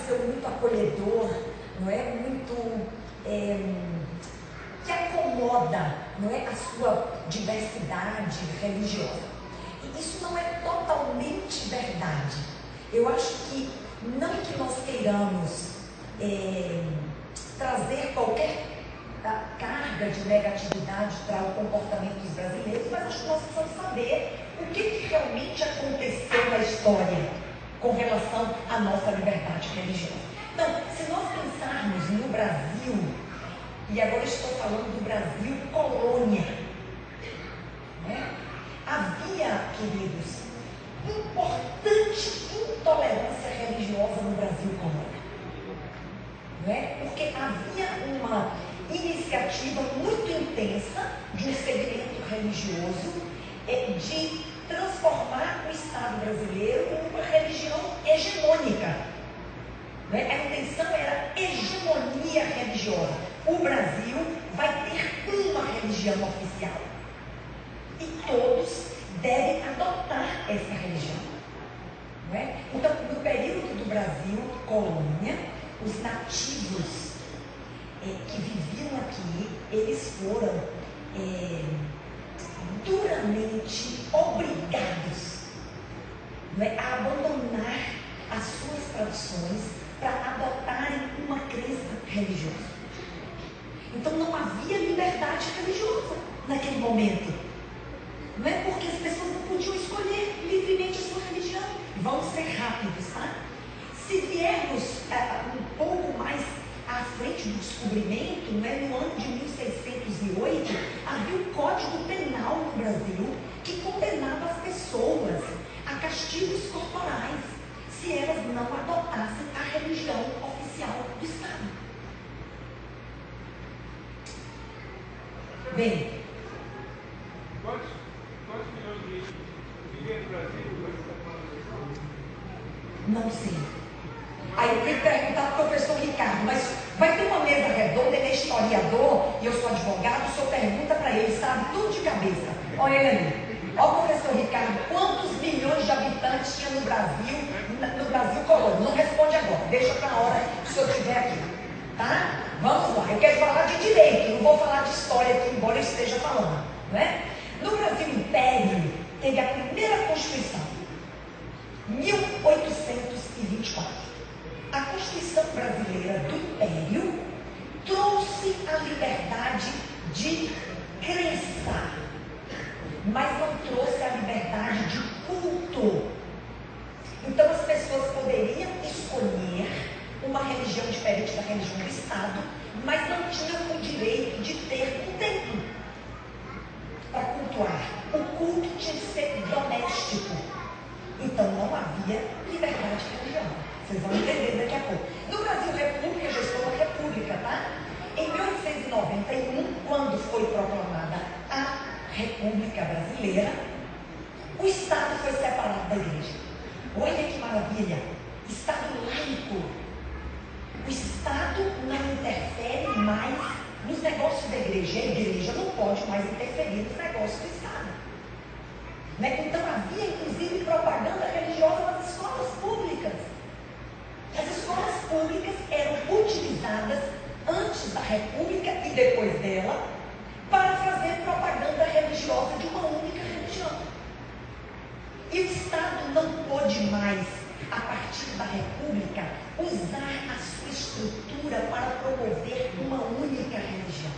ser muito acolhedor, não é? Muito que acomoda, não é, a sua diversidade religiosa. E isso não é totalmente verdade. Eu acho que não que nós queiramos trazer qualquer carga de negatividade para o comportamento dos brasileiros, mas acho que nós precisamos saber o que realmente aconteceu na história com relação à nossa liberdade religiosa. Então, se nós pensarmos no Brasil, e agora estou falando do Brasil colônia, né? Havia, queridos, importante intolerância religiosa no Brasil colônia, né? Porque havia uma iniciativa muito intensa de um segmento religioso de transformar o Estado brasileiro em uma religião hegemônica, né? A intenção era hegemonia religiosa. O Brasil vai ter uma religião oficial e todos devem adotar essa religião, não é? Então, no período do Brasil colônia, os nativos que viviam aqui, eles foram duramente obrigados, não é, a abandonar as suas tradições para adotarem uma crença religiosa. Então não havia liberdade religiosa naquele momento, não é? Porque as pessoas não podiam escolher livremente a sua religião. Vamos ser rápidos, tá? Se viermos um pouco mais à frente do descobrimento, não é? No ano de 1608, havia o Código Penal no Brasil que condenava as pessoas a castigos corporais se elas não adotassem a religião oficial do Estado. Bem, quantos milhões de vivem no Brasil? não sei. Aí eu tenho que perguntar para o professor Ricardo, mas vai ter uma mesa redonda, ele é historiador e eu sou advogado, o senhor pergunta para ele, sabe tudo de cabeça. Olha ele ali. Olha o professor Ricardo, quantos milhões de habitantes tinha no Brasil colônia? Não responde agora, deixa para a hora que o senhor estiver aqui. Tá? Vamos lá, eu quero falar de direito, não vou falar de história aqui, embora eu esteja falando, né? No Brasil Império, teve a primeira Constituição, 1824. A Constituição brasileira do Império trouxe a liberdade de crença, mas não trouxe a liberdade de culto. Então as pessoas poderiam escolher uma religião diferente da religião do Estado, mas não tinham o direito de ter um templo para cultuar. O culto tinha que ser doméstico. Então não havia liberdade religiosa. Vocês vão entender daqui a pouco. No Brasil República, já estou na República, tá? Em 1891, quando foi proclamada a República Brasileira, o Estado foi separado da Igreja. Olha que maravilha! Estado laico. O Estado não interfere mais nos negócios da Igreja. A Igreja não pode mais interferir nos negócios do Estado, né? Então havia inclusive propaganda religiosa nas escolas públicas. As escolas públicas eram utilizadas antes da República e depois dela para fazer propaganda religiosa de uma única religião. E o Estado não pôde mais, a partir da República, usar a sua estrutura para promover uma única religião.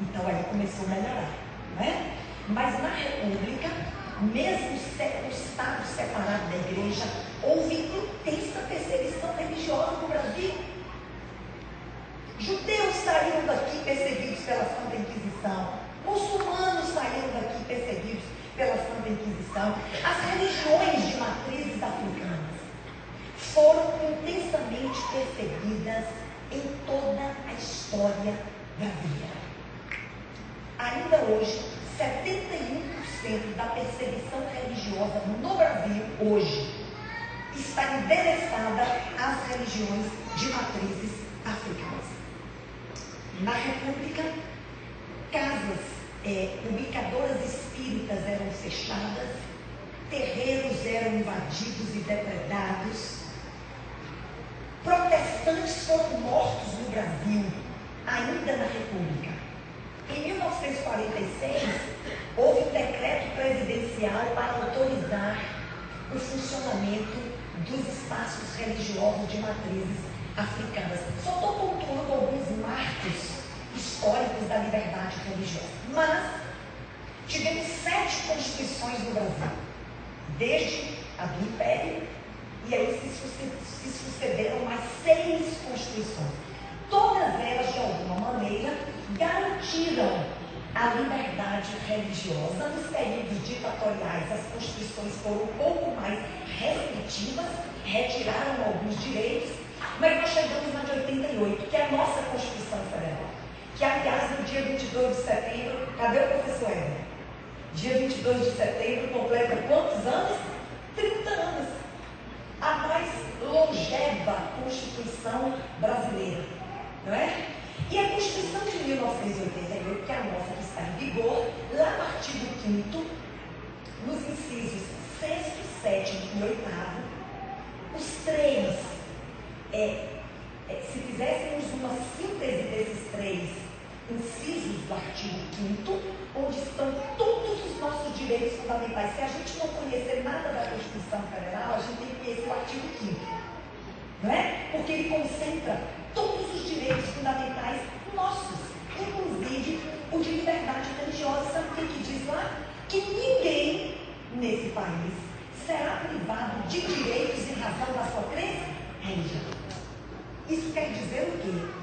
Então aí começou a melhorar, não é? Mas na República, mesmo o Estado separado da Igreja, houve intensa perseguição religiosa no Brasil. Judeus saíram daqui perseguidos pela Santa Inquisição. Muçulmanos saíram daqui perseguidos pela Santa Inquisição. As religiões de matrizes africanas foram intensamente perseguidas em toda a história brasileira. Ainda hoje, 71% da perseguição religiosa no Brasil hoje está endereçada às religiões de matrizes africanas. Na República, casas publicadoras espíritas eram fechadas, terreiros eram invadidos e depredados, protestantes foram mortos no Brasil, ainda na República. Em 1946, houve um decreto presidencial para autorizar o funcionamento dos espaços religiosos de matrizes africanas. Só estou pontuando alguns marcos históricos da liberdade religiosa. Mas tivemos 7 constituições no Brasil, desde a do Império, e aí se sucederam mais 6 constituições. Todas elas, de alguma maneira, garantiram a liberdade religiosa. Nos períodos ditatoriais, as constituições foram um pouco mais restritivas, retiraram alguns direitos, mas nós chegamos na de 88, que é a nossa Constituição Federal, que, aliás, no dia 22 de setembro, cadê o professor Éder? Dia 22 de setembro completa quantos anos? 30 anos. A mais longeva Constituição brasileira, não é? E a Constituição de 1988, que é a nossa que está em vigor, lá no artigo 5º, nos incisos 6º, 7º e 8º, os 3, se fizéssemos uma síntese desses 3 incisos do artigo 5º, onde estão todos os nossos direitos fundamentais. Se a gente não conhecer nada da Constituição Federal, a gente tem que conhecer o artigo 5º, não é? Porque ele concentra todos os direitos fundamentais nossos, inclusive o de liberdade religiosa. Sabe o que diz lá? Que ninguém nesse país será privado de direitos em razão da sua crença religiosa. Isso quer dizer o quê?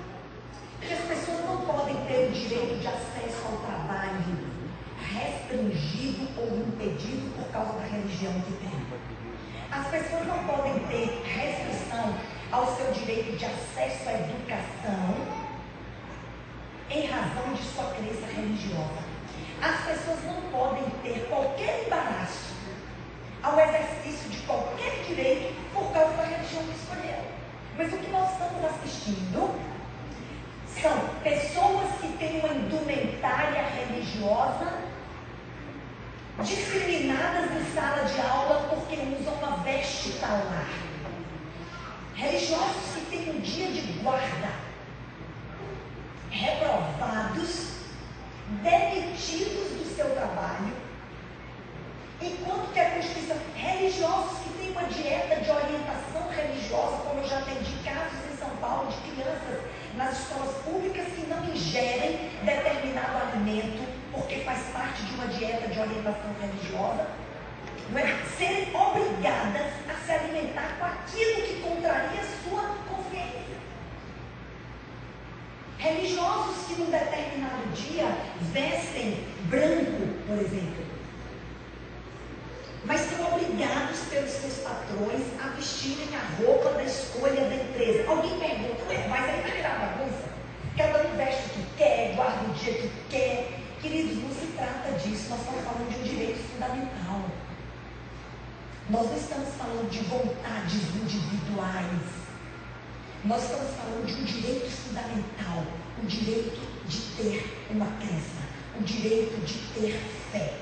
Que as pessoas não podem ter o direito de acesso ao trabalho restringido ou impedido por causa da religião que tem. As pessoas não podem ter restrição ao seu direito de acesso à educação em razão de sua crença religiosa. As pessoas não podem ter qualquer embaraço ao exercício de qualquer direito por causa da religião que escolheram. Mas o que nós estamos assistindo são pessoas que têm uma indumentária religiosa discriminadas em sala de aula porque usam uma veste talar. Religiosos que têm um dia de guarda, reprovados, demitidos do seu trabalho, enquanto que a Constituição, religiosos que têm uma dieta de orientação religiosa, como eu já atendi casos em São Paulo de crianças nas escolas públicas que não ingerem determinado alimento porque faz parte de uma dieta de orientação religiosa, não é? Serem obrigadas a se alimentar com aquilo que contraria a sua consciência. Religiosos que num determinado dia vestem branco, por exemplo, mas são obrigados pelos seus patrões a vestirem a roupa da escolha da empresa. Alguém pergunta, mas aí vai virar bagunça? Cada um veste o que quer, guarda o dia que quer. Queridos, não se trata disso, nós estamos falando de um direito fundamental. Nós não estamos falando de vontades individuais. Nós estamos falando de um direito fundamental, o direito de ter uma crença, o direito de ter fé.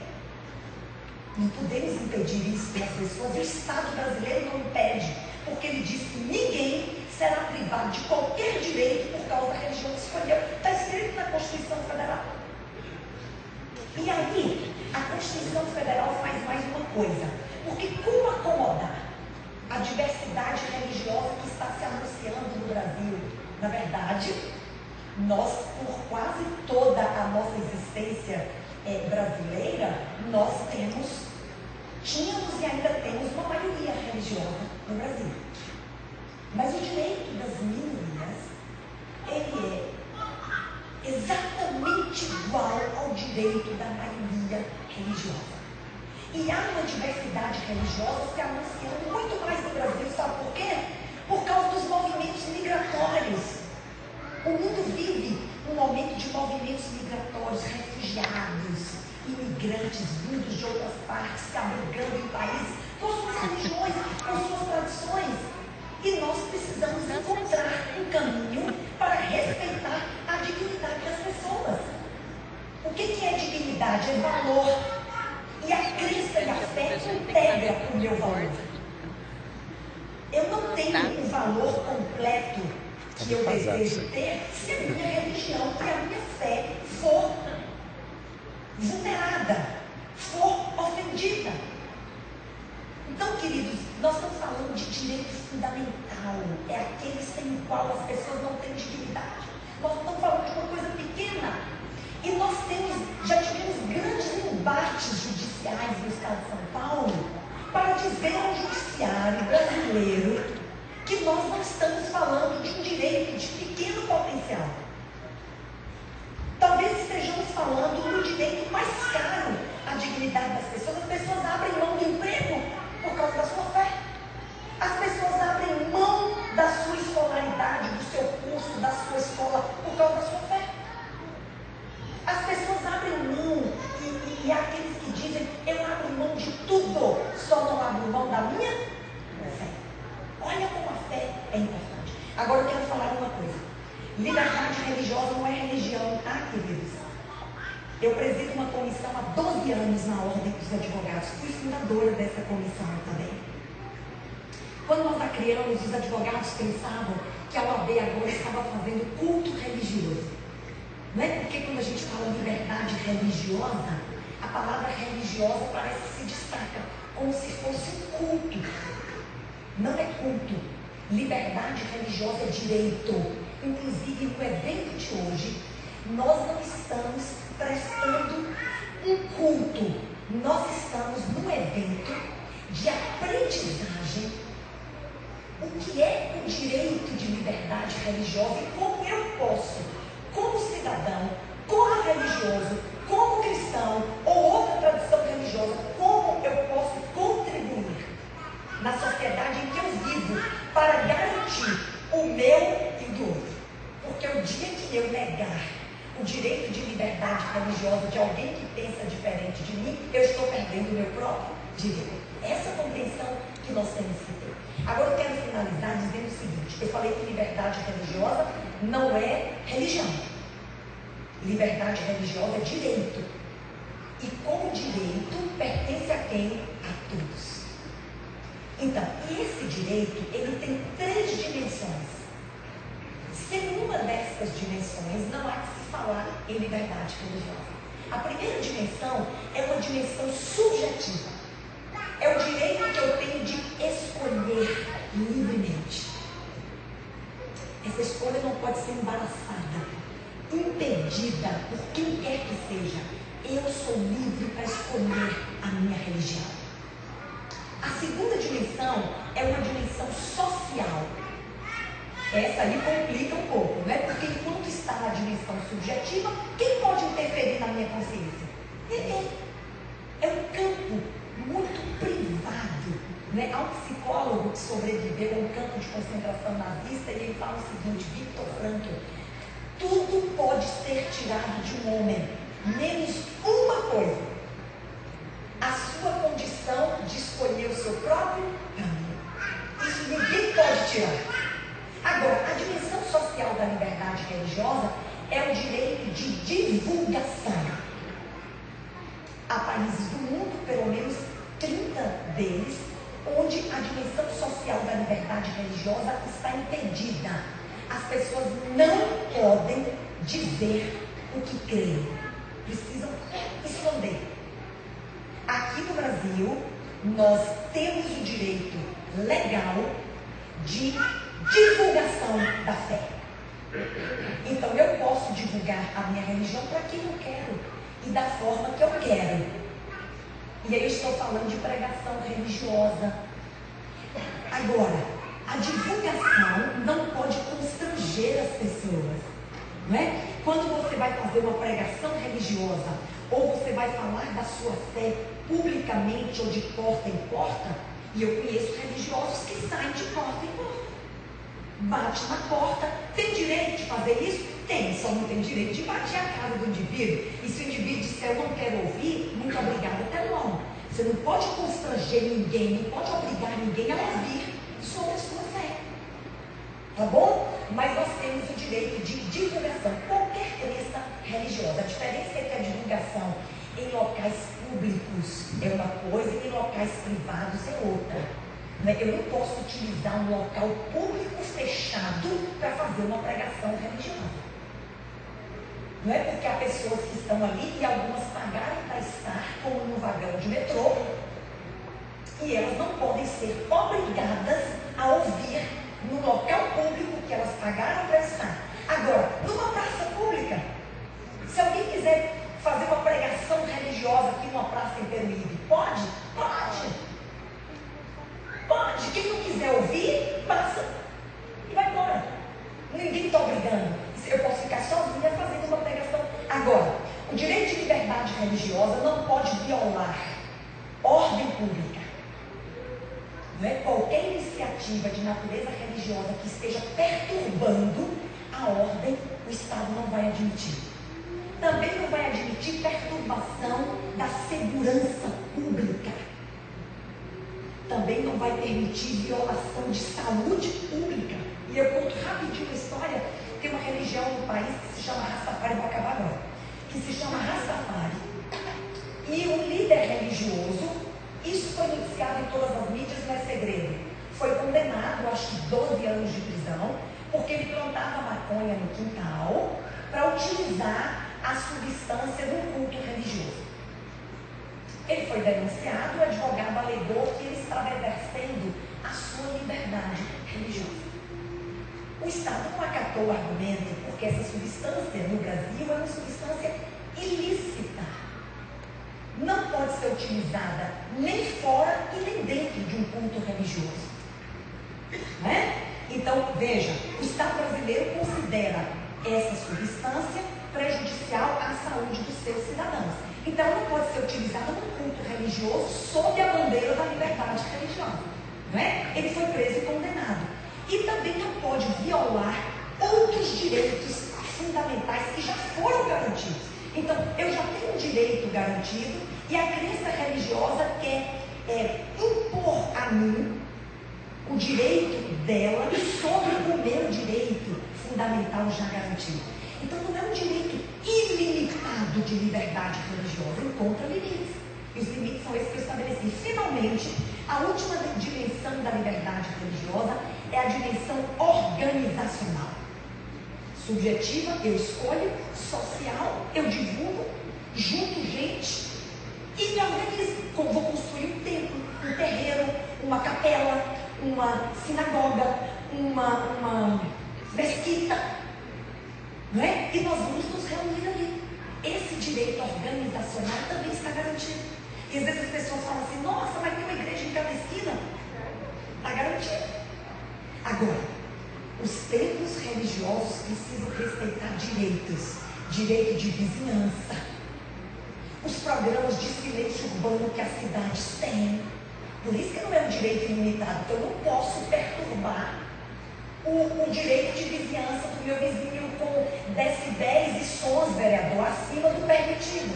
Não podemos impedir isso das pessoas. O Estado brasileiro não impede, porque ele diz que ninguém será privado de qualquer direito por causa da religião que escolheu. Está escrito na Constituição Federal. E aí, a Constituição Federal faz mais uma coisa, porque como acomodar a diversidade religiosa que está se anunciando no Brasil? Na verdade, nós, por quase toda a nossa existência brasileira, nós tínhamos e ainda temos uma maioria religiosa no Brasil. Mas o direito das minorias, ele é exatamente igual ao direito da maioria religiosa. E há uma diversidade religiosa se anunciando muito mais no Brasil, sabe por quê? Por causa dos movimentos migratórios. O mundo vive um momento de movimentos migratórios, refugiados, imigrantes vindos de outras partes, se abrigando em países com suas religiões, com suas tradições. E nós precisamos encontrar um caminho para respeitar a dignidade das pessoas. O que é dignidade? É valor. E a crença e a fé integram o meu valor. Eu não tenho um valor completo que eu desejo ter se a minha religião e a minha fé for vulnerada, for ofendida. Então, queridos, nós estamos falando de direito fundamental, é aquele sem o qual as pessoas não têm dignidade. Nós não estamos falando de uma coisa pequena. E nós já tivemos grandes embates judiciais no estado de São Paulo para dizer ao judiciário brasileiro que nós não estamos falando de um direito de pequeno potencial. Talvez estejamos falando do direito mais caro à dignidade das pessoas. As pessoas abrem mão do emprego por causa da sua fé. As pessoas abrem mão da sua escolaridade, do seu curso, da sua escola, por causa da sua fé. As pessoas abrem mão, e há aqueles que dizem, eu abro mão de tudo, só não abro mão da minha fé. Olha como a fé é importante. Agora eu quero falar uma coisa. Liberdade religiosa não é religião, tá, queridos? Eu presido uma comissão há 12 anos na Ordem dos Advogados. Fui fundadora dessa comissão também. Quando nós a criamos, os advogados pensavam que a OAB agora estava fazendo culto religioso. Não é porque quando a gente fala liberdade religiosa, a palavra religiosa parece que se destaca, como se fosse um culto. Não é culto. Liberdade religiosa é direito. Inclusive, no evento de hoje, nós não estamos prestando um culto. Nós estamos num evento de aprendizagem. O que é o direito de liberdade religiosa e como eu posso, como cidadão, como religioso, como cristão ou outra tradição religiosa, como eu posso contribuir na sociedade em que eu vivo para garantir o meu e o do outro. Porque o dia que eu negar o direito de liberdade religiosa de alguém que pensa diferente de mim, eu estou perdendo o meu próprio direito. Essa é a compreensão que nós temos que ter. Agora eu quero finalizar dizendo o seguinte, eu falei que liberdade religiosa não é religião. Liberdade religiosa é direito. E como direito pertence a quem? A todos. Então, esse direito, ele tem 3 dimensões. Sem uma dessas dimensões, não há que se falar em liberdade religiosa. A primeira dimensão é uma dimensão subjetiva. É o direito que eu tenho de escolher livremente. Essa escolha não pode ser embaraçada, impedida por quem quer que seja. Eu sou livre para escolher a minha religião. A segunda dimensão é uma dimensão social. Essa aí complica um pouco, né? Porque enquanto está na dimensão subjetiva, quem pode interferir na minha consciência? Ninguém. É um campo muito privado, né? Há um psicólogo que sobreviveu a um campo de concentração nazista e ele fala o seguinte, Viktor Frankl: tudo pode ser tirado de um homem, menos uma coisa: a sua condição de escolher o seu próprio caminho. Isso ninguém pode tirar. Agora, a dimensão social da liberdade religiosa é o direito de divulgação. Há países do mundo, pelo menos 30 deles, onde a dimensão social da liberdade religiosa está impedida. As pessoas não podem dizer o que creem. Precisam esconder. Aqui no Brasil, nós temos o direito legal de divulgação da fé. Então eu posso divulgar a minha religião para quem eu quero e da forma que eu quero. E aí eu estou falando de pregação religiosa. Agora, a divulgação não pode constranger as pessoas, não é? Quando você vai fazer uma pregação religiosa ou você vai falar da sua fé publicamente ou de porta em porta, e eu conheço religiosos que saem de porta em porta. Bate na porta, tem direito de fazer isso? Tem, só não tem direito de bater a casa do indivíduo. E se o indivíduo disser, eu não quero ouvir, muito obrigado, até logo. Você não pode constranger ninguém, não pode obrigar ninguém a ouvir sobre a sua fé. Tá bom? Mas nós temos o direito de divulgação, qualquer crença religiosa. A diferença é que a divulgação em locais públicos é uma coisa e em locais privados é outra. Eu não posso utilizar um local público fechado para fazer uma pregação religiosa. Não é porque há pessoas que estão ali e algumas pagaram para estar, como no vagão de metrô, e elas não podem ser obrigadas a ouvir no local público que elas pagaram para estar. Agora, numa praça pública, se alguém quiser fazer uma pregação religiosa aqui numa praça em Peruíbe, pode? Pode. Pode. Quem não quiser ouvir, passa e vai embora. Ninguém está obrigando. Eu posso ficar sozinha fazendo uma pregação. Agora, o direito de liberdade religiosa não pode violar ordem pública. Não é? Qualquer iniciativa de natureza religiosa que esteja perturbando a ordem, o Estado não vai admitir. Também não vai admitir perturbação da segurança pública. Também não vai permitir violação de saúde pública. E eu conto rapidinho a história. Tem uma religião no país que se chama Rastafari, vou acabar agora, que se chama Rastafari. E um líder religioso, isso foi noticiado em todas as mídias, não é segredo, foi condenado, acho que 12 anos de prisão, porque ele plantava maconha no quintal para utilizar a substância do culto religioso. Ele foi denunciado, o advogado alegou que ele estava exercendo a sua liberdade religiosa. O Estado não acatou o argumento, porque essa substância no Brasil é uma substância ilícita. Não pode ser utilizada nem fora e nem dentro de um culto religioso. Não é? Então, veja, o Estado brasileiro considera essa substância prejudicial à saúde dos seus cidadãos. Então, ela não pode ser utilizada no culto religioso sob a bandeira da liberdade religiosa. Não é? Ele foi preso e condenado. E também não pode violar outros direitos fundamentais que já foram garantidos. Então, eu já tenho um direito garantido e a crença religiosa quer impor a mim o direito dela sobre o meu direito fundamental já garantido. Então, não é um direito ilimitado de liberdade religiosa, encontra limites. E os limites são esses que eu estabeleci. Finalmente, a última dimensão da liberdade religiosa é a dimensão organizacional. Subjetiva, eu escolho. Social, eu divulgo. Junto gente e me organizo. Como vou construir um templo, um terreiro, uma capela, uma sinagoga, uma mesquita. Não é? E nós vamos nos reunir ali. Esse direito organizacional também está garantido. E às vezes as pessoas falam assim, nossa, mas tem uma igreja em cada esquina. Está garantido. Agora, os templos religiosos precisam respeitar direitos. Direito de vizinhança. Os programas de silêncio urbano que as cidades têm. Por isso que não é um direito ilimitado. Então eu não posso perturbar o direito de vizinhança do meu vizinho com decibéis e sons, vereador, acima do permitido.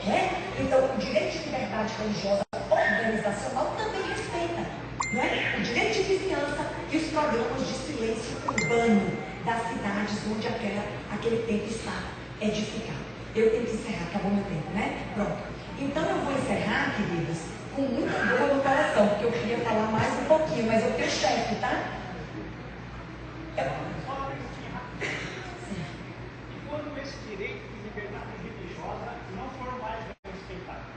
Né? Então, o direito de liberdade religiosa organizacional também respeita, não é? O direito de vizinhança e os programas de silêncio urbano das cidades onde aquele templo está edificado. Eu tenho que encerrar, acabou meu tempo, né? Pronto. Então, eu vou encerrar, queridos, com muita dor no coração, porque eu queria falar mais um pouquinho, mas eu tenho chefe, tá? E quando esse direito de liberdade religiosa não for mais respeitado?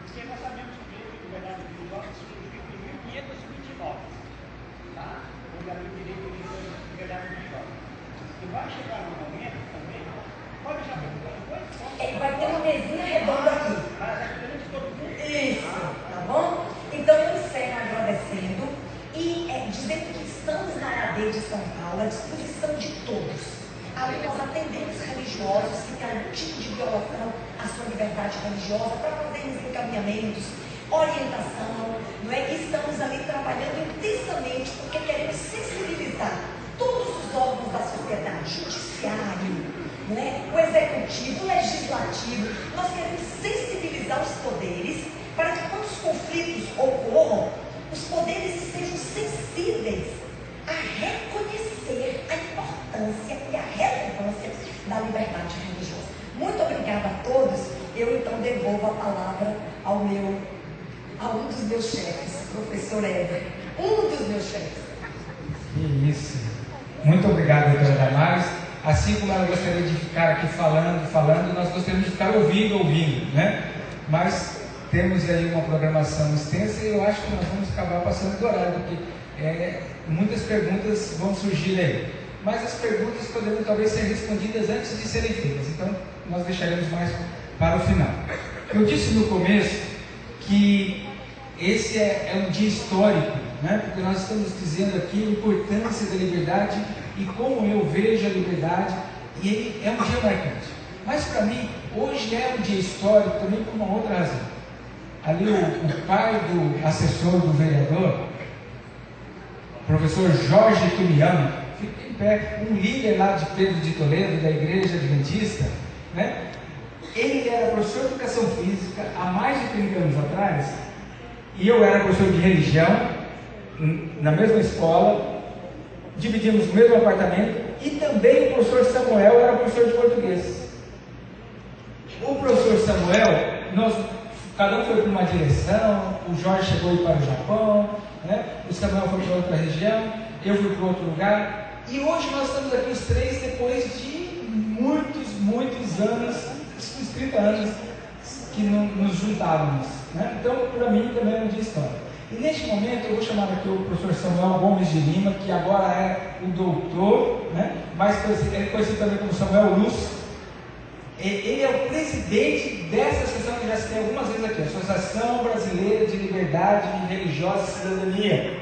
Porque nós sabemos que o direito de liberdade religiosa surgiu em 1529, tá? Onde havia o direito de liberdade religiosa. E vai chegar um momento também, pode já perguntar depois? Vai ter uma mesinha redonda aqui. Mas é grande todo mundo. Isso, tá bom? Então eu encerro agradecendo e dizendo que estamos na AD de São Paulo à disposição de todos. Ali nós atendemos religiosos que têm algum tipo de violação à sua liberdade religiosa para fazermos encaminhamentos, orientação, não é? Estamos ali trabalhando intensamente porque queremos sensibilizar todos os órgãos da sociedade, judiciário, não é? O executivo, o legislativo. Nós queremos sensibilizar os poderes para que quando os conflitos ocorram, os poderes sejam sensíveis a reconhecer a importância e a relevância da liberdade religiosa. Muito obrigada a todos. Eu então devolvo a palavra a um dos meus chefes. professor Éder, um dos meus chefes. Isso. Muito obrigado, doutora Damares. Assim como ela gostaria de ficar aqui falando, nós gostaríamos de ficar ouvindo, né? Mas temos aí uma programação extensa e eu acho que nós vamos acabar passando do horário, porque muitas perguntas vão surgir aí. Mas as perguntas poderiam talvez ser respondidas antes de serem feitas, então nós deixaremos mais para o final. Eu disse no começo que esse é um dia histórico, né? Porque nós estamos dizendo aqui a importância da liberdade e como eu vejo a liberdade, e ele é um dia marcante. Mas para mim, hoje é um dia histórico também por uma outra razão. Ali o pai do assessor do vereador, professor Jorge Tumiano, fica em pé, um líder lá de Pedro de Toledo, da Igreja Adventista, né? Ele era professor de Educação Física há mais de 30 anos atrás, e eu era professor de religião, na mesma escola, dividimos o mesmo apartamento, e também o professor Samuel era professor de português. O professor Samuel, cada um foi para uma direção, o Jorge chegou a ir para o Japão, né? O Samuel foi para outra região, eu fui para outro lugar, e hoje nós estamos aqui os três depois de muitos anos, uns 30 anos que nos juntávamos, né? Então para mim também é um dia histórico. E neste momento eu vou chamar aqui o professor Samuel Gomes de Lima, que agora é o doutor, né? Mas ele é conhecido também como Samuel Luz. Ele é o presidente dessa associação que já citei algumas vezes aqui, Associação Brasileira de Liberdade Religiosa e Cidadania,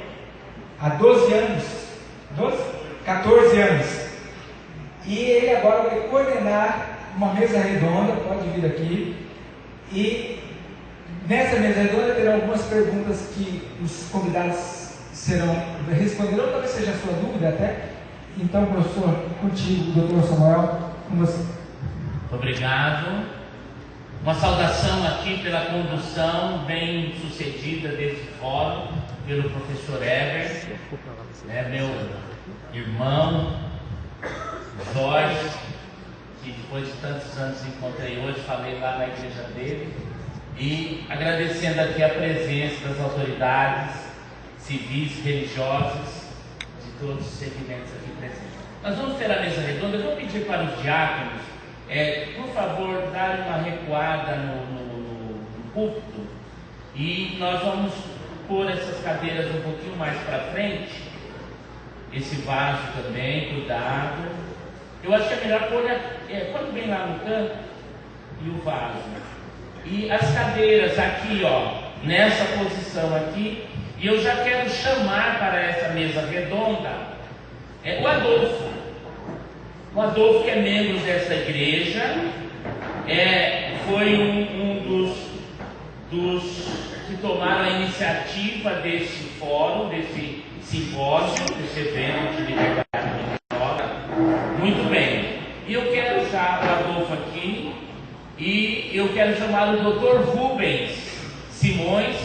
há 14 anos. E ele agora vai coordenar uma mesa redonda, pode vir aqui, e nessa mesa redonda terão algumas perguntas que os convidados responderão, talvez seja a sua dúvida até. Então, professor, contigo, doutor Samuel, com você. Muito obrigado. Uma saudação aqui pela condução bem sucedida desse fórum, pelo professor Éder, meu irmão Jorge, que depois de tantos anos encontrei hoje, falei lá na igreja dele, e agradecendo aqui a presença das autoridades civis, religiosas, de todos os segmentos aqui presentes. Nós vamos ter a mesa redonda. Eu vou pedir para os diáconos, por favor, darem uma recuada no púlpito, e nós vamos pôr essas cadeiras um pouquinho mais para frente. Esse vaso também, cuidado. Eu acho que é melhor pôr, põe bem lá no canto, e o vaso. E as cadeiras aqui, nessa posição aqui. E eu já quero chamar para essa mesa redonda o Adolfo. O Adolfo, que é membro dessa igreja, foi um dos que tomaram a iniciativa desse fórum, desse simpósio, desse evento de liberdade religiosa. Muito bem. E eu quero já o Adolfo aqui, e eu quero chamar o Dr. Rubens Simões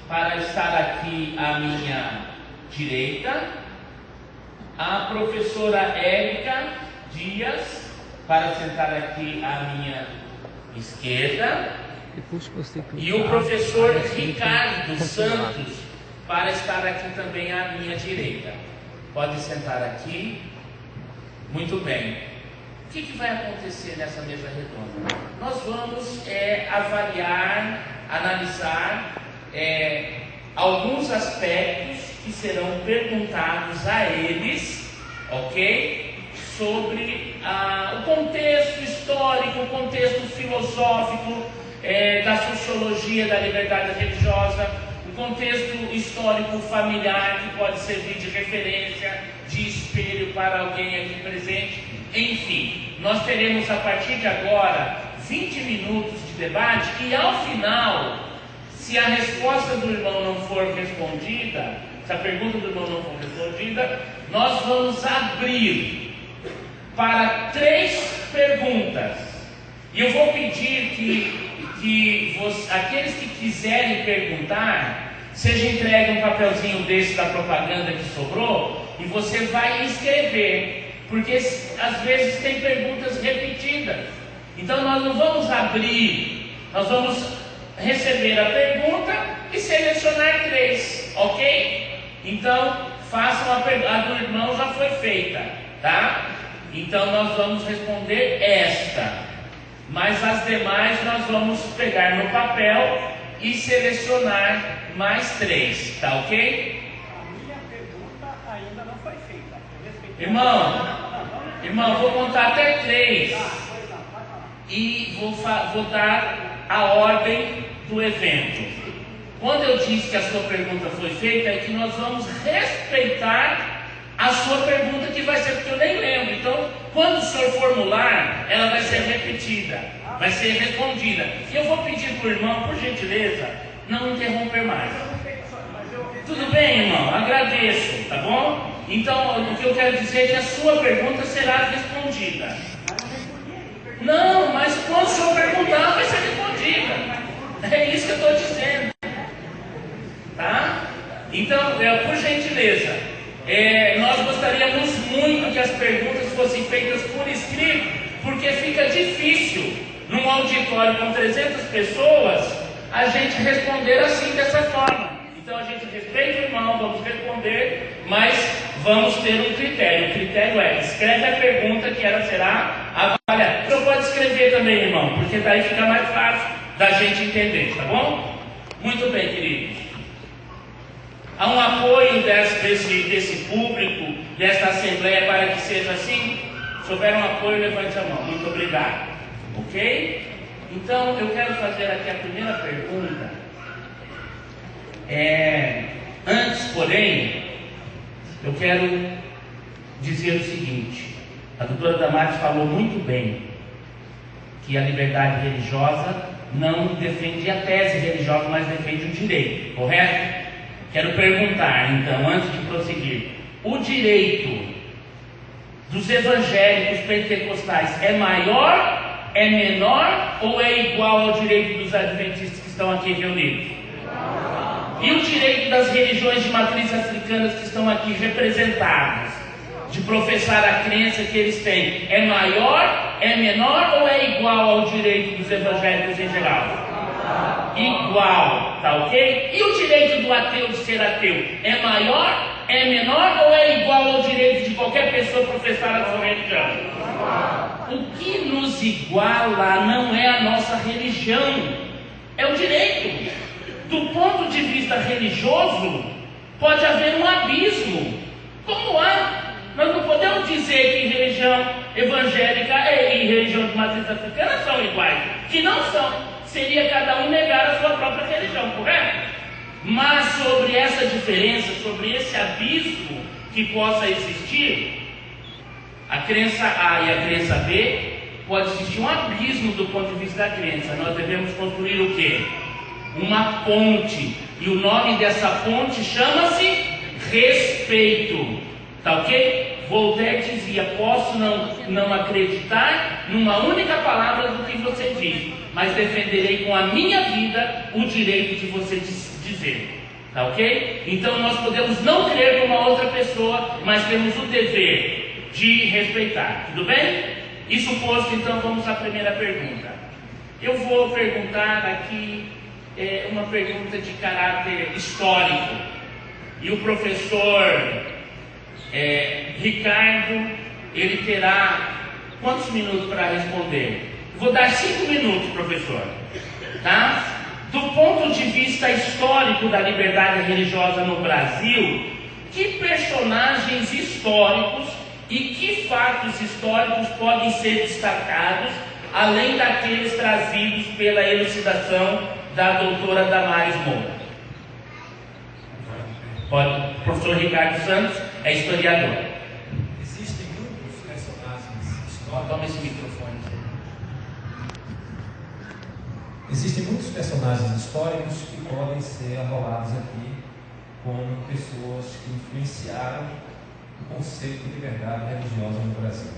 para estar aqui à minha direita, a professora Érica Dias para sentar aqui à minha esquerda, e o professor Ricardo Santos para estar aqui também à minha direita. Pode sentar aqui. Muito bem. O que vai acontecer nessa mesa redonda? Nós vamos avaliar, analisar alguns aspectos que serão perguntados a eles, ok? Sobre o contexto histórico, o contexto filosófico da sociologia da liberdade religiosa, o contexto histórico familiar que pode servir de referência, de espelho para alguém aqui presente. Enfim, nós teremos a partir de agora 20 minutos de debate, e ao final, se a resposta do irmão não for respondida, se a pergunta do irmão não for respondida, nós vamos abrir para 3 perguntas. E eu vou pedir que aqueles que quiserem perguntar, seja entregue um papelzinho desse da propaganda que sobrou, e você vai escrever, porque às vezes tem perguntas repetidas. Então nós não vamos abrir, nós vamos receber a pergunta e selecionar 3. Ok? Então, façam a pergunta. A do irmão já foi feita, tá? Então, nós vamos responder esta. Mas as demais nós vamos pegar no papel e selecionar mais 3, tá ok? A minha pergunta ainda não foi feita. Irmão, vou contar até 3 e vou dar a ordem do evento. Quando eu disse que a sua pergunta foi feita, é que nós vamos respeitar a sua pergunta, que vai ser porque eu nem lembro. Então, quando o senhor formular, ela vai ser repetida, vai ser respondida. E eu vou pedir para o irmão, por gentileza, não interromper mais. Tudo bem, irmão? Agradeço, tá bom? Então, o que eu quero dizer é que a sua pergunta será respondida. Não, mas quando o senhor perguntar, vai ser respondida. É isso que eu estou dizendo. Tá? Então, por gentileza, nós gostaríamos muito que as perguntas fossem feitas por escrito, porque fica difícil, num auditório com 300 pessoas, a gente responder assim, dessa forma. Então a gente respeita o irmão, vamos responder, mas vamos ter um critério. O critério é: escreve a pergunta que ela será avaliada. Você pode escrever também, irmão, porque daí fica mais fácil da gente entender, tá bom? Muito bem, queridos. Há um apoio desse público, desta assembleia, para que seja assim? Se houver um apoio, levante a mão. Muito obrigado. Ok? Então, eu quero fazer aqui a primeira pergunta. Antes, porém, eu quero dizer o seguinte: a doutora Damares falou muito bem que a liberdade religiosa não defende a tese religiosa, mas defende o direito, correto? Quero perguntar, então, antes de prosseguir: o direito dos evangélicos pentecostais é maior, é menor ou é igual ao direito dos adventistas que estão aqui reunidos? E o direito das religiões de matriz africanas que estão aqui representadas, de professar a crença que eles têm, é maior, é menor ou é igual ao direito dos evangélicos em geral? Igual, tá ok? E o direito do ateu de ser ateu é maior, é menor ou é igual ao direito de qualquer pessoa professar a sua religião? O que nos iguala não é a nossa religião, é o direito. Do ponto de vista religioso, pode haver um abismo. Como há? Nós não podemos dizer que religião evangélica e religião de matriz africana são iguais, que não são. Seria cada um negar a sua própria religião, correto? Mas sobre essa diferença, sobre esse abismo que possa existir, a crença A e a crença B, pode existir um abismo do ponto de vista da crença. Nós devemos construir o quê? Uma ponte. E o nome dessa ponte chama-se respeito. Tá ok? Voltaire dizia: posso não acreditar numa única palavra do que você diz, mas defenderei com a minha vida o direito de você dizer. Tá ok? Então nós podemos não crer numa outra pessoa, mas temos o dever de respeitar. Tudo bem? Isso posto, então vamos à primeira pergunta. Eu vou perguntar aqui uma pergunta de caráter histórico. E o professor Ricardo, ele terá quantos minutos para responder? Vou dar 5 minutos, professor. Tá? Do ponto de vista histórico da liberdade religiosa no Brasil, que personagens históricos e que fatos históricos podem ser destacados, além daqueles trazidos pela elucidação da doutora Damares Moura? Pode, professor Ricardo Santos é historiador. Existem muitos personagens históricos. Toma esse microfone. Existem muitos personagens históricos que podem ser arrolados aqui como pessoas que influenciaram o conceito de liberdade religiosa no Brasil.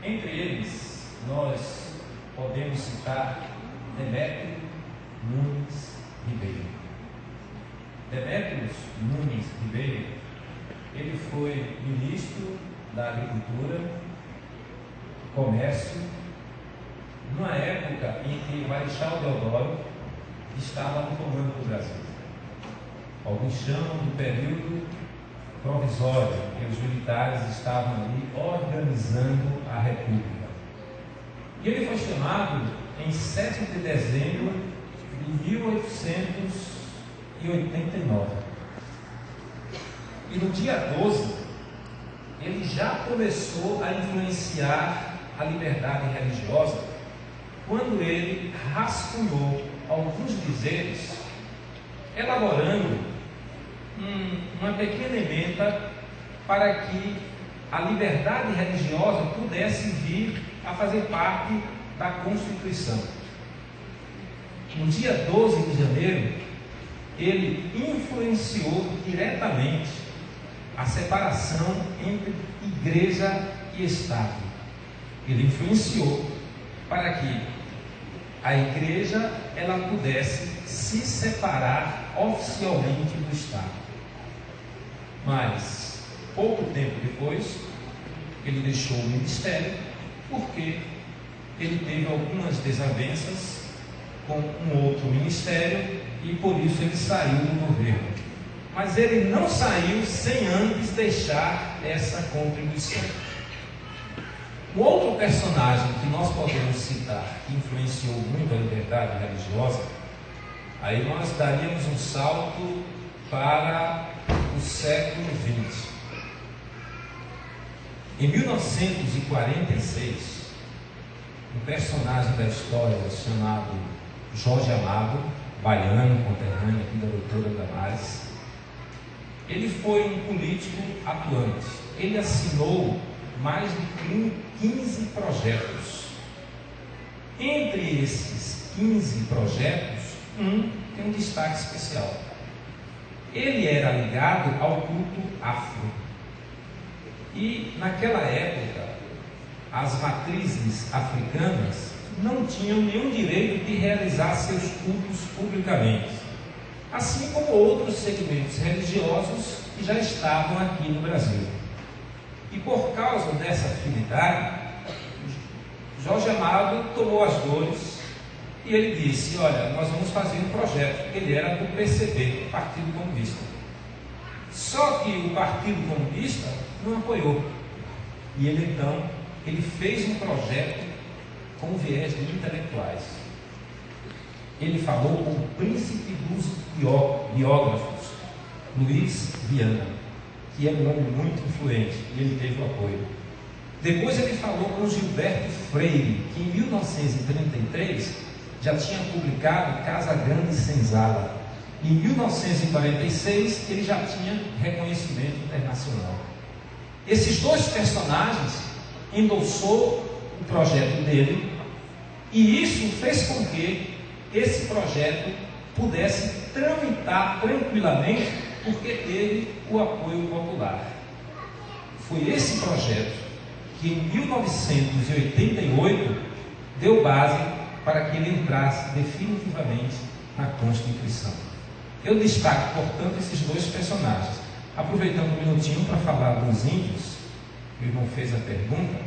Entre eles, nós podemos citar Demétrio Nunes Ribeiro. Demétrio Nunes Ribeiro, ele foi ministro da Agricultura, Comércio, numa época em que Marechal Deodoro estava no comando do Brasil. Alguns chamam do período provisório, porque os militares estavam ali organizando a República. E ele foi chamado em 7 de dezembro de 1889. E no dia 12, ele já começou a influenciar a liberdade religiosa, quando ele rascunhou alguns dizeres, elaborando uma pequena emenda para que a liberdade religiosa pudesse vir a fazer parte da Constituição. No dia 12 de janeiro, ele influenciou diretamente a separação entre igreja e Estado. Ele influenciou para que a igreja ela pudesse se separar oficialmente do Estado. Mas, pouco tempo depois, ele deixou o ministério porque ele teve algumas desavenças com um outro ministério e por isso ele saiu do governo. Mas ele não saiu sem antes deixar essa contribuição. Um outro personagem que nós podemos citar, que influenciou muito a liberdade religiosa, aí nós daríamos um salto para o século XX. Em 1946, um personagem da história chamado Jorge Amado, baiano, conterrâneo aqui da doutora Damares, ele foi um político atuante. Ele assinou mais de 15 projetos. Entre esses 15 projetos, tem um destaque especial. Ele era ligado ao culto afro. E naquela época, as matrizes africanas não tinham nenhum direito de realizar seus cultos publicamente, assim como outros segmentos religiosos que já estavam aqui no Brasil. E por causa dessa afinidade, Jorge Amado tomou as dores e ele disse: olha, nós vamos fazer um projeto. Ele era do PCB, Partido Comunista. Só que o Partido Comunista não apoiou. E ele então, ele fez um projeto com viés de intelectuais. Ele falou com o príncipe dos biógrafos, Luiz Viana, que é um homem muito influente, e ele teve o apoio. Depois ele falou com Gilberto Freire, que em 1933 já tinha publicado Casa Grande e Senzala. Em 1946 ele já tinha reconhecimento internacional. Esses dois personagens endossou o projeto dele, e isso fez com que esse projeto pudesse tramitar tranquilamente, porque teve o apoio popular. Foi esse projeto que em 1988 deu base para que ele entrasse definitivamente na Constituição. Eu destaco, portanto, esses dois personagens. Aproveitando um minutinho para falar dos índios, o irmão fez a pergunta.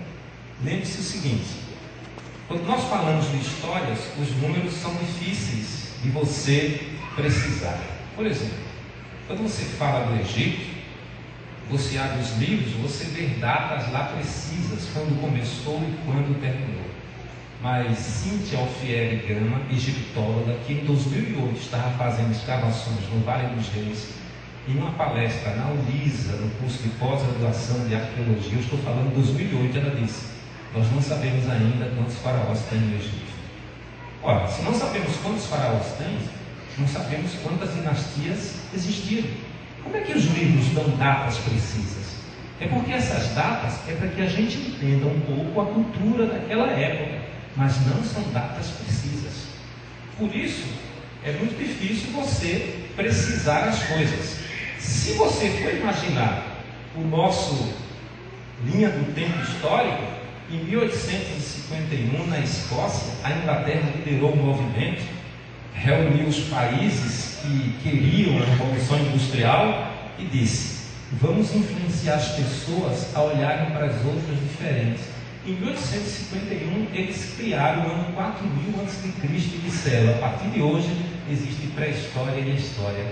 Lembre-se o seguinte: quando nós falamos de histórias, os números são difíceis de você precisar. Por exemplo, quando você fala do Egito, você abre os livros, você vê datas lá precisas, quando começou e quando terminou. Mas Cíntia Alfieri Gama, egiptóloga, que em 2008 estava fazendo escavações no Vale dos Reis, em uma palestra na ULISA, no curso de pós-graduação de arqueologia, eu estou falando de 2008, ela disse: nós não sabemos ainda quantos faraós tem no Egito. Ora, se não sabemos quantos faraós tem, não sabemos quantas dinastias existiram. Como é que os livros dão datas precisas? É porque essas datas é para que a gente entenda um pouco a cultura daquela época, mas não são datas precisas. Por isso, é muito difícil você precisar as coisas. Se você for imaginar o nosso linha do tempo histórico, em 1851, na Escócia, a Inglaterra liderou um movimento, reuniu os países que queriam a Revolução Industrial e disse: vamos influenciar as pessoas a olharem para as outras diferentes. Em 1851, eles criaram o ano 4000 a.C. e disseram: a partir de hoje existe pré-história e história.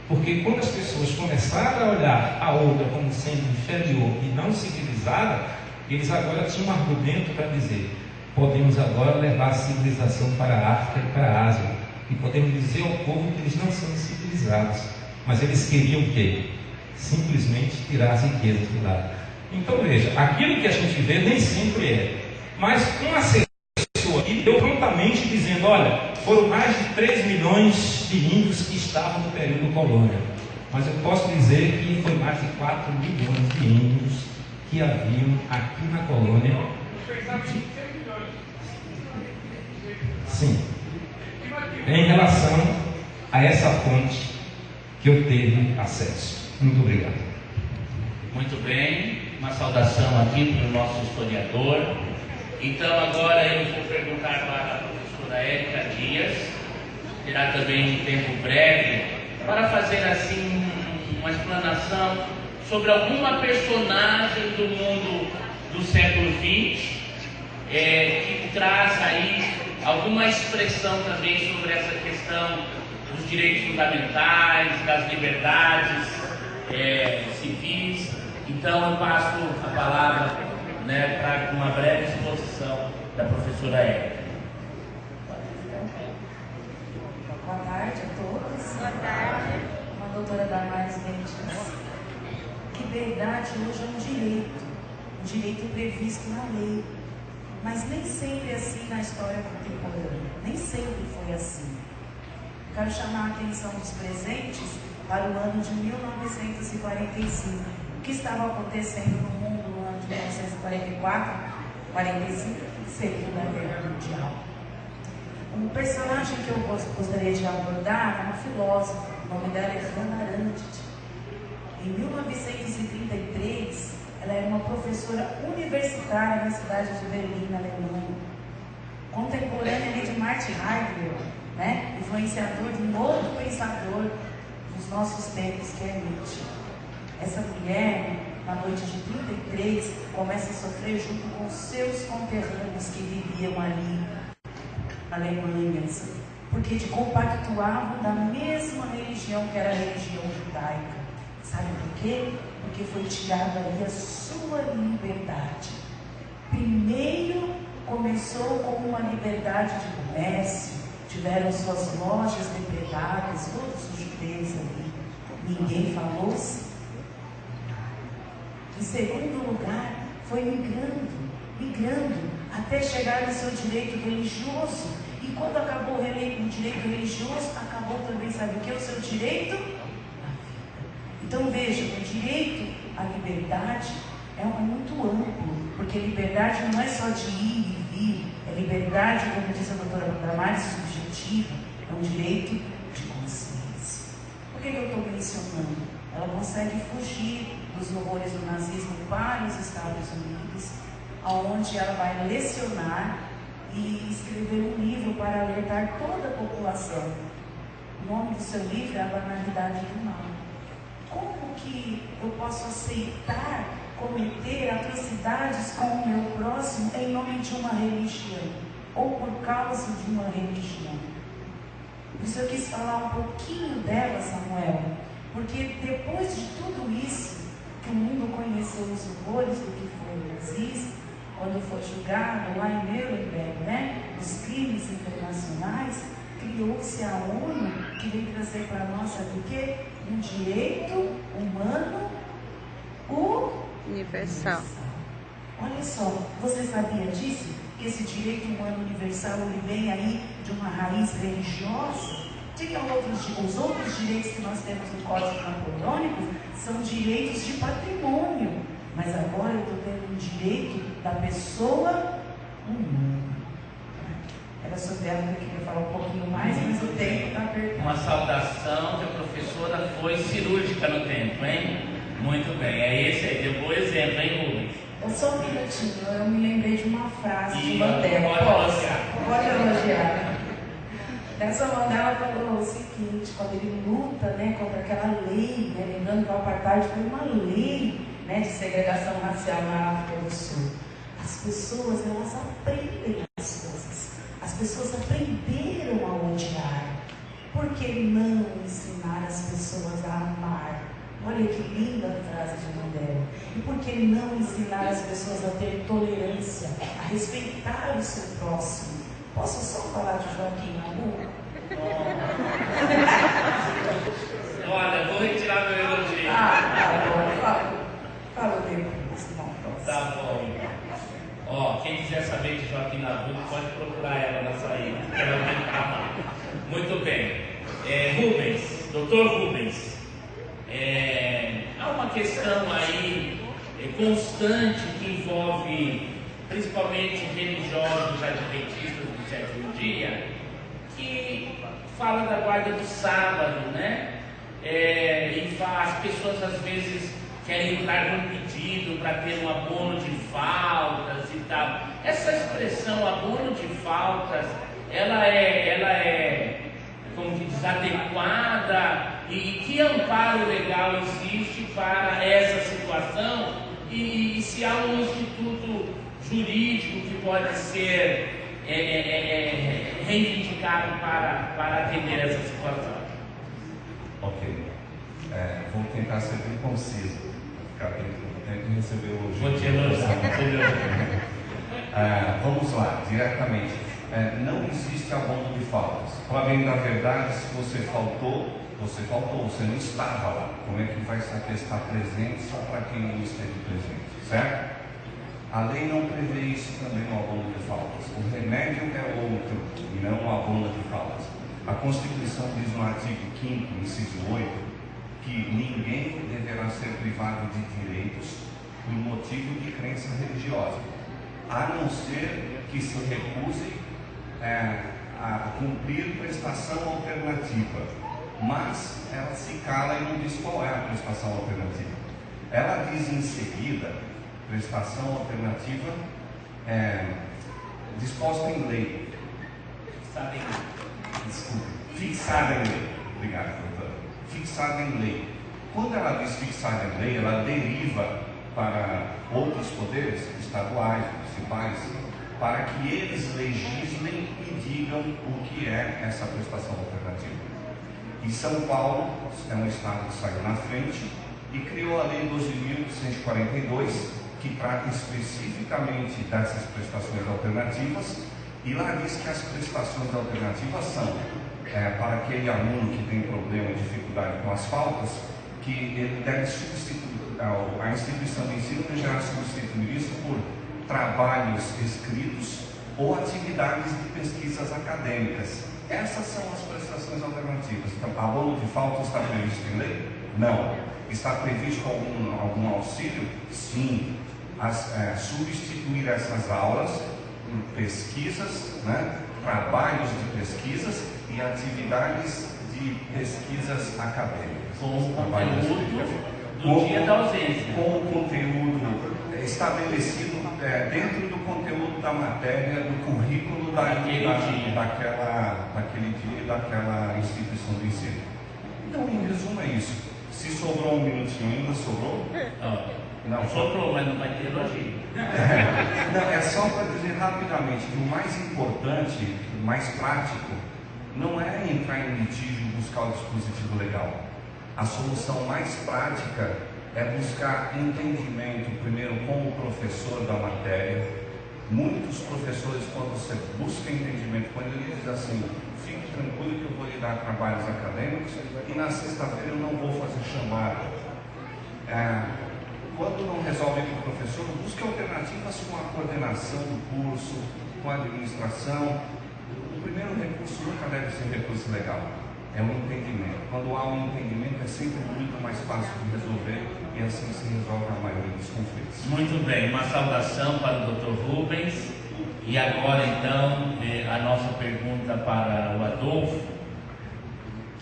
Porque quando as pessoas começaram a olhar a outra como sendo inferior e não civilizada, eles agora tinham um argumento para dizer: podemos agora levar a civilização para a África e para a Ásia, e podemos dizer ao povo que eles não são civilizados. Mas eles queriam o quê? Simplesmente tirar as riquezas de lá. Então veja, aquilo que a gente vê nem sempre é. Mas um assessor aqui deu prontamente dizendo: olha, foram mais de 3 milhões de índios que estavam no período colônia. Mas eu posso dizer que foi mais de 4 milhões de índios que haviam aqui na colônia. Sim. Em relação a essa fonte que eu teve acesso. Muito obrigado. Muito bem, uma saudação aqui para o nosso historiador. Então agora eu vou perguntar para a professora Érica Dias, terá também um tempo breve, para fazer assim uma explanação sobre alguma personagem do mundo do século XX, que traz aí alguma expressão também sobre essa questão dos direitos fundamentais, das liberdades civis. Então eu passo a palavra, para uma breve exposição da professora Érica. Boa tarde a todos. Boa tarde. Como a doutora Damares bem disse, liberdade hoje é um direito previsto na lei. Mas nem sempre é assim na história contemporânea. Nem sempre foi assim. Quero chamar a atenção dos presentes para o ano de 1945. O que estava acontecendo no mundo no ano de 1944, 45, que seria da Guerra Mundial. Um personagem que eu gostaria de abordar é uma filósofa. O nome dela é Hannah Arendt. Em 1933, ela era uma professora universitária na cidade de Berlim, na Alemanha. Contemporânea ali de Martin Heidegger, influenciador de um outro pensador dos nossos tempos, que é Nietzsche. Essa mulher, na noite de 33, começa a sofrer junto com seus conterrâneos que viviam ali na Alemanha, porque compactuavam da mesma religião que era a religião judaica. Sabe por quê? Porque foi tirada ali a sua liberdade. Primeiro começou como uma liberdade de comércio, tiveram suas lojas depredadas, todos os judeus ali. Ninguém falou-se. Em segundo lugar, foi migrando, até chegar no seu direito religioso. E quando acabou o direito religioso, acabou também, sabe o que? O seu direito à vida. Então veja, o direito à liberdade é muito amplo, porque liberdade não é só de ir e vir, é liberdade, como disse a doutora Damares, subjetiva, é um direito de consciência. Por que eu estou mencionando? Ela consegue fugir dos horrores do nazismo para os Estados Unidos, onde ela vai lecionar e escrever um livro para alertar toda a população. O nome do seu livro é A Banalidade do Mal. Como que eu posso aceitar cometer atrocidades com o meu próximo em nome de uma religião? Ou por causa de uma religião? Por isso eu quis falar um pouquinho dela, Samuel, porque depois de tudo isso, que o mundo conheceu os horrores do que foi o nazismo, quando foi julgado lá em Nuremberg, os crimes internacionais, criou-se a ONU, que vem trazer para nós, sabe o quê? Um direito humano universal. Olha só, você sabia disso? Que esse direito humano universal, ele vem aí de uma raiz religiosa? Os outros direitos que nós temos no Código Napoleônico são direitos de patrimônio. Mas agora eu estou tendo um direito da pessoa humana. Era sobre ela que eu queria falar um pouquinho mais, mas o tempo está apertado. Uma saudação que a professora foi cirúrgica no tempo, hein? Muito bem, é esse aí, deu um bom exemplo, hein, Rubens? Só um minutinho, eu me lembrei de uma frase de Mandela. Pode elogiar. Nelson Mandela falou o seguinte, quando ele luta contra aquela lei, lembrando que o apartheid foi uma lei de segregação racial na África do Sul. As pessoas, elas aprendem as coisas. As pessoas aprenderam a odiar. Por que não ensinar as pessoas a amar? Olha que linda a frase de Mandela. E por que não ensinar as pessoas a ter tolerância, a respeitar o seu próximo? Posso só falar de Joaquim Nabuco? Olha, vou retirar meu elogio. Fala depois, não posso. Tá bom. Ó, quem quiser saber de Joaquim Nabuco, pode procurar ela na saída. Ela vai ficar lá. Muito bem. Rubens, doutor Rubens, há uma questão aí constante que envolve principalmente religiosos adventistas do sétimo dia, que fala da guarda do sábado, né? E as pessoas às vezes querem entrar num pedido para ter um abono de faltas e tal. Essa expressão abono de faltas, ela é como que desadequada, e que amparo legal existe para essa situação, e se há um instituto jurídico que pode ser reivindicado para atender essa situação? Ok. Vou tentar ser bem conciso, para ficar dentro do tempo e receber o elogio. Vou te elogiar. Vamos lá, diretamente. Não existe abono de faltas. Para bem da verdade, se você faltou, você não estava lá. Como é que vai se atestar presente só para quem não esteve presente, certo? A lei não prevê isso também no abono de faltas. O remédio é outro e não o abono de faltas. A Constituição diz no artigo 5º, inciso 8, que ninguém deverá ser privado de direitos por motivo de crença religiosa, a não ser que se recuse a cumprir prestação alternativa. Mas ela se cala e não diz qual é a prestação alternativa. Ela diz em seguida, prestação alternativa disposta em lei. Fixada em lei. Desculpe, fixada em lei. Obrigado, doutora. Fixada em lei. Quando ela diz fixada em lei, ela deriva para outros poderes estaduais, municipais, para que eles legislem e digam o que é essa prestação alternativa. E São Paulo é um estado que saiu na frente e criou a Lei 12.142, que trata especificamente dessas prestações alternativas, e lá diz que as prestações alternativas são para aquele aluno que tem problema, dificuldade com as faltas, que ele deve substituir, a instituição de ensino deverá substituir isso por trabalhos escritos ou atividades de pesquisas acadêmicas. Essas são as prestações alternativas. Então, abono de falta está previsto em lei? Não. Está previsto algum auxílio? Sim. Substituir essas aulas por pesquisas, né? Trabalhos de pesquisas e atividades de pesquisas acadêmicas. Com o conteúdo do dia da ausência. Com o conteúdo estabelecido dentro do conteúdo da matéria, do currículo daquele dia e daquela instituição de ensino. Então, em resumo, é isso. Se sobrou um minutinho ainda, sobrou? Não sobrou, mas não vai ter elogio. Não, é só para dizer rapidamente que o mais importante, o mais prático, não é entrar em litígio e buscar o dispositivo legal. A solução mais prática é buscar entendimento, primeiro com o professor da matéria. Muitos professores, quando você busca entendimento, quando ele diz assim, fique tranquilo que eu vou lhe dar trabalhos acadêmicos e na sexta-feira eu não vou fazer chamada. Quando não resolve com o professor, busque alternativas com a coordenação do curso, com a administração. O primeiro recurso nunca deve ser recurso legal, é o entendimento. Quando há um entendimento é sempre muito mais fácil de resolver e assim se resolve a maioria dos conflitos. Muito bem, uma saudação para o Dr. Rubens. E agora então a nossa pergunta para o Adolfo,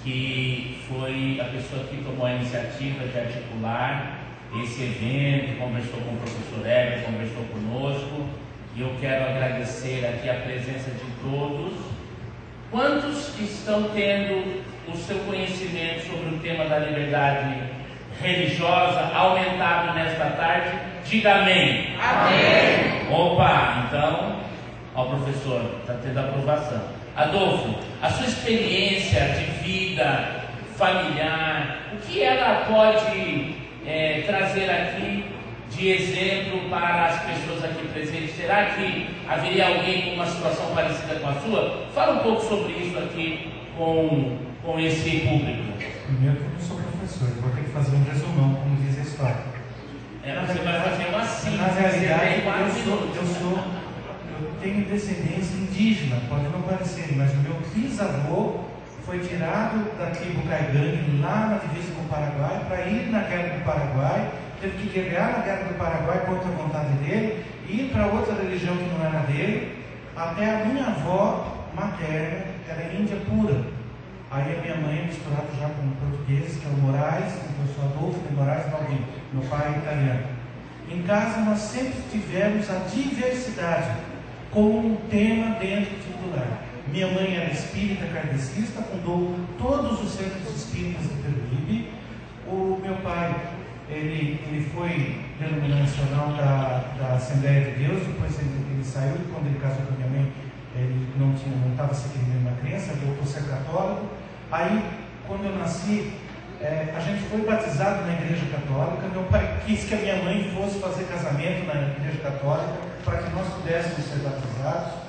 que foi a pessoa que tomou a iniciativa de articular esse evento, conversou com o professor Heber, conversou conosco, e eu quero agradecer aqui a presença de todos. Quantos estão tendo o seu conhecimento sobre o tema da liberdade religiosa aumentado nesta tarde? Diga amém. Amém. Opa, então, ó, professor, está tendo aprovação. Adolfo, a sua experiência de vida familiar, o que ela pode trazer aqui de exemplo para as pessoas aqui presentes? Será que haveria alguém com uma situação parecida com a sua? Fala um pouco sobre isso aqui com esse público. Primeiro que eu não sou professor, eu vou ter que fazer um resumão, como diz a história. Você vai fazer uma síntese. Na realidade, eu tenho descendência indígena, pode não parecer, mas o meu bisavô foi tirado da tribo Caigangue, lá na divisa com o Paraguai, para ir na Guerra do Paraguai, teve que guerrear na Guerra do Paraguai contra a vontade dele, ir para outra religião que não era dele, até a minha avó materna era índia pura. Aí a minha mãe é misturada já com português, que é o Moraes, eu sou Adolfo de Moraes Baldini, meu pai é italiano. Em casa nós sempre tivemos a diversidade como um tema dentro do lar. Minha mãe era espírita kardecista, fundou todos os centros espíritas de Peruíbe. O meu pai, ele foi denominacional da Assembleia de Deus, depois ele saiu, e quando ele casou com minha mãe, ele não estava seguindo nenhuma crença, voltou a ser católico. Aí, quando eu nasci, a gente foi batizado na igreja católica. Meu pai quis que a minha mãe fosse fazer casamento na igreja católica, para que nós pudéssemos ser batizados.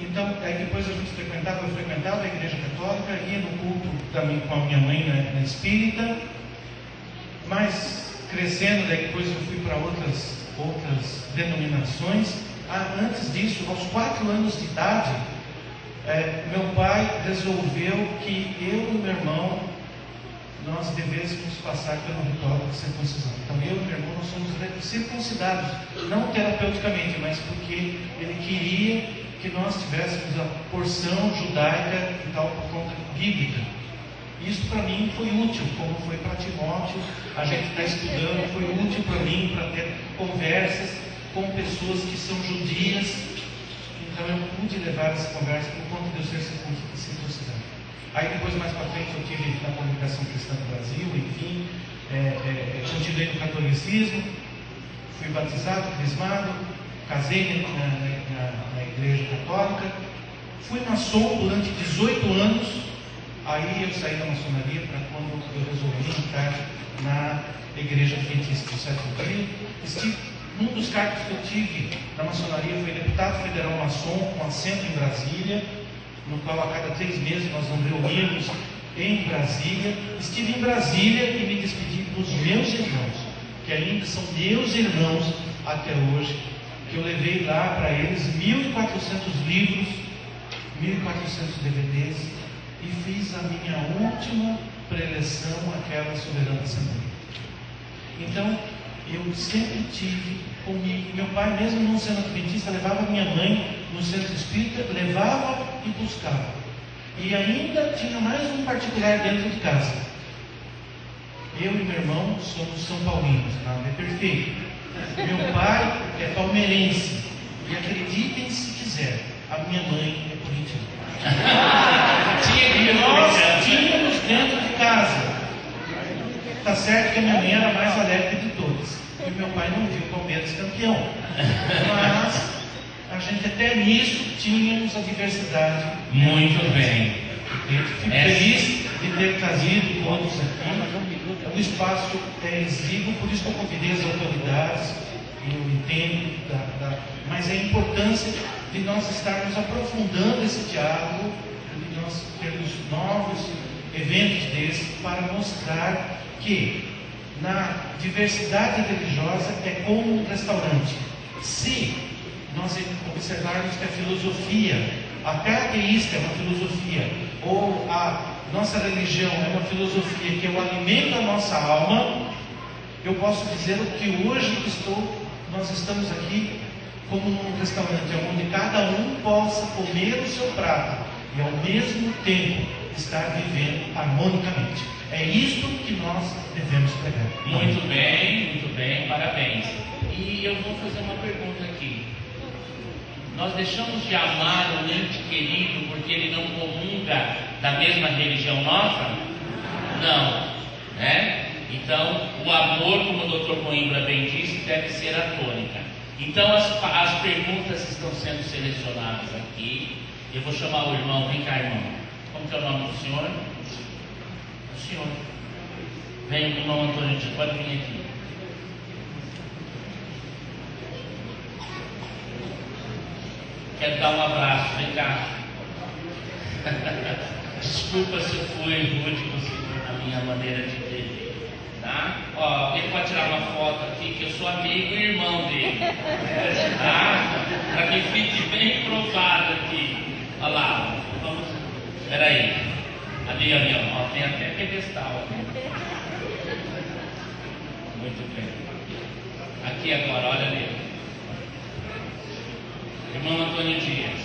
Então, aí depois a gente eu frequentava a igreja católica, ia no culto com a minha mãe na espírita, mas crescendo, daí depois eu fui para outras denominações. Antes disso, aos 4 anos de idade, meu pai resolveu que eu e meu irmão, nós devêssemos passar pelo ritual de circuncisão. Então eu e meu irmão, nós somos circuncidados, não terapeuticamente, mas porque ele queria que nós tivéssemos a porção judaica e tal, por conta bíblica. Isso para mim foi útil, como foi para Timóteo, a gente está estudando, foi útil para mim, para ter conversas com pessoas que são judias. Então eu pude levar essa conversa por conta de eu ser circuncidado. Aí depois, mais para frente, eu tive na Congregação Cristã do Brasil, enfim, continuei no catolicismo, fui batizado, crismado, casei na igreja católica, fui maçom durante 18 anos. Aí eu saí da maçonaria para quando eu resolvi entrar na igreja adventista do sétimo dia. Um dos cargos que eu tive na maçonaria foi deputado federal maçom, com assento em Brasília, no qual a cada 3 meses nós nos reuníamos em Brasília. Estive em Brasília e me despedi dos meus irmãos, que ainda são meus irmãos até hoje, que eu levei lá para eles 1.400 livros, 1.400 DVDs, e fiz a minha última preleção àquela soberana Assembleia. Então, eu sempre tive comigo, meu pai, mesmo não sendo adventista, levava minha mãe no centro espírita, levava e buscava. E ainda tinha mais um particular dentro de casa. Eu e meu irmão somos São Paulinos, nada é perfeito. Meu pai é palmeirense, e acreditem se quiser, a minha mãe é corintiana. Nós tínhamos dentro de casa. Tá certo que a minha mãe era a mais alegre de todas, e meu pai não viu o Palmeiras campeão, mas a gente até nisso tínhamos a diversidade. Muito bem. Fico feliz de ter trazido todos aqui. O espaço é exíguo, por isso que eu convidei as autoridades. Eu entendo, mas a importância de nós estarmos aprofundando esse diálogo, de nós termos novos eventos desses para mostrar que na diversidade religiosa é como um restaurante. Se nós observarmos que a filosofia, até ateísta é uma filosofia, ou a nossa religião é uma filosofia que é o alimento da nossa alma, eu posso dizer que hoje nós estamos aqui como num restaurante, onde cada um possa comer o seu prato e ao mesmo tempo estar vivendo harmonicamente. É isto que nós devemos pregar. Muito bem, parabéns. E eu vou fazer uma pergunta aqui. Nós deixamos de amar o ente querido porque ele não comunga da mesma religião nossa? Não, né? Então, o amor, como o Dr. Coimbra bem disse, deve ser a tônica. Então as perguntas estão sendo selecionadas aqui. Eu vou chamar o irmão. Vem cá, irmão. Como que é o nome do senhor? O senhor. Vem, irmão Antônio, pode vir aqui. Quero dar um abraço, vem cá. Desculpa se eu fui rude com você na minha maneira de ver, tá? Ó, ele pode tirar uma foto aqui, que eu sou amigo e irmão dele, tá? Para que fique bem provado aqui. Olha lá, vamos. Espera aí. Ali, ó, tem até pedestal aqui. Muito bem. Aqui agora, olha ali. Irmão Antônio Dias,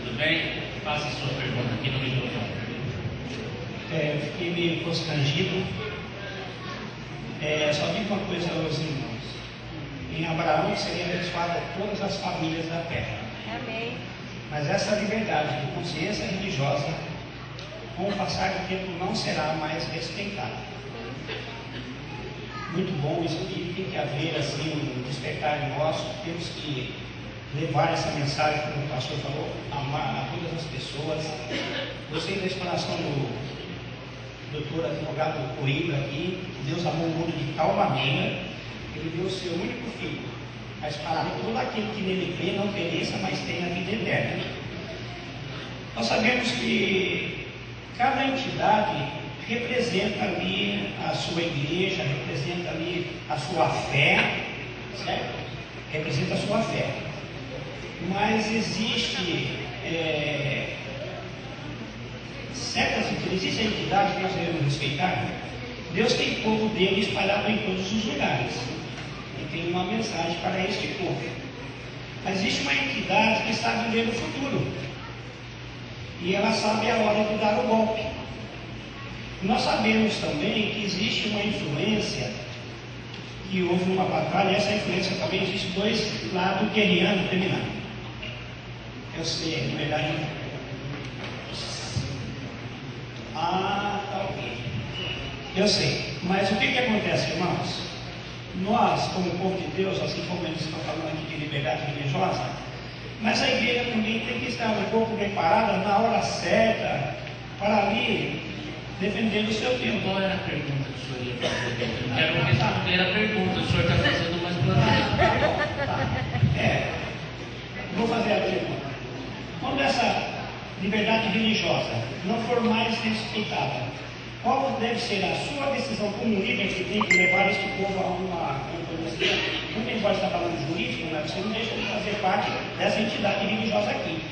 tudo bem? Faça a sua pergunta aqui no microfone. Eu fiquei meio constrangido. Só digo uma coisa aos irmãos. Em Abraão seria abençoada todas as famílias da terra. Amém. Mas essa liberdade de consciência religiosa, com o passar do tempo, não será mais respeitada. Muito bom isso aqui, tem que haver assim um despertar em nós, temos que levar essa mensagem, como o pastor falou, amar a todas as pessoas. Gostei da explanação do doutor advogado Coimbra aqui. Deus amou o mundo de tal maneira que ele deu o seu único filho, mas para todo aquele que nele crê não pereça, mas tenha a vida eterna. Nós sabemos que cada entidade representa ali a sua igreja, representa ali a sua fé, certo? Representa a sua fé. Mas existe existem entidades que nós devemos respeitar. Deus tem povo dele espalhado em todos os lugares. E tem uma mensagem para este povo. Mas existe uma entidade que sabe ler o futuro. E ela sabe a hora de dar o golpe. Nós sabemos também que existe uma influência, que houve uma batalha, e essa influência também existe dois lados, guerreando e terminando. Eu sei, na verdade. Tá ok. Eu sei. Mas o que acontece, irmãos? Nós, como povo de Deus, assim como eles estão falando aqui de liberdade religiosa, mas a igreja também tem que estar um pouco preparada na hora certa para ali defender o seu tempo. Qual era a pergunta que o senhor ia fazer? Eu quero responder a pergunta. O senhor está fazendo uma explanação. Vou fazer a pergunta. Quando essa liberdade religiosa não for mais respeitada, qual deve ser a sua decisão como líder que tem que levar este povo a uma coisa? Muito embora está falando jurídico, mas você não deixa de fazer parte dessa entidade religiosa aqui.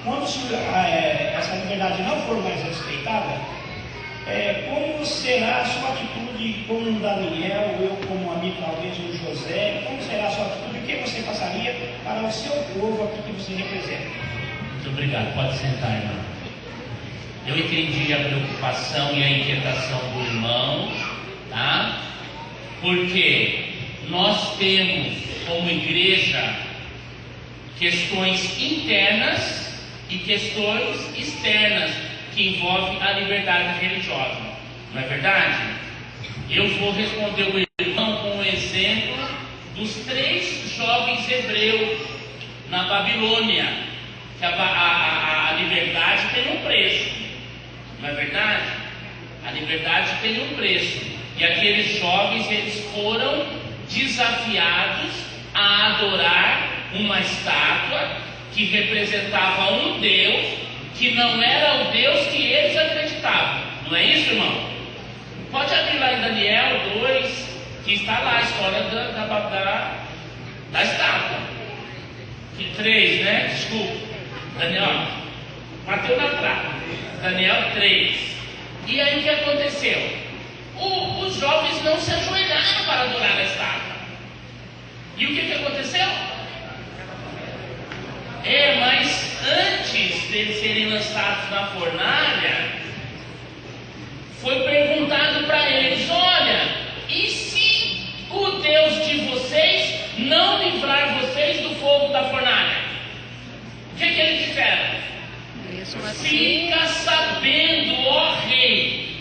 Quando essa liberdade não for mais respeitada, como será a sua atitude como um Daniel, eu como amigo talvez um José? Como será a sua atitude? O que você passaria para o seu povo aqui que você representa? Muito obrigado. Pode sentar, irmão. Eu entendi a preocupação e a inquietação do irmão, tá? Porque nós temos, como igreja, questões internas e questões externas que envolvem a liberdade religiosa. Não é verdade? Eu vou responder o irmão com um exemplo dos 3 jovens hebreus na Babilônia, que a liberdade tem um preço. Não é verdade? A liberdade tem um preço. E aqueles jovens, eles foram desafiados a adorar uma estátua que representava um Deus que não era o Deus que eles acreditavam. Não é isso, irmão? Pode abrir lá em Daniel 2, que está lá a história da estátua. 3, né? Desculpa. Daniel, bateu na trave. Daniel 3. E aí o que aconteceu? Os jovens não se ajoelharam para adorar a estátua. E o que aconteceu? Mas antes de serem lançados na fornalha, foi perguntado para eles: olha, e se o Deus de vocês não livrar vocês do fogo da fornalha? O que eles disseram? Fica sabendo, ó rei,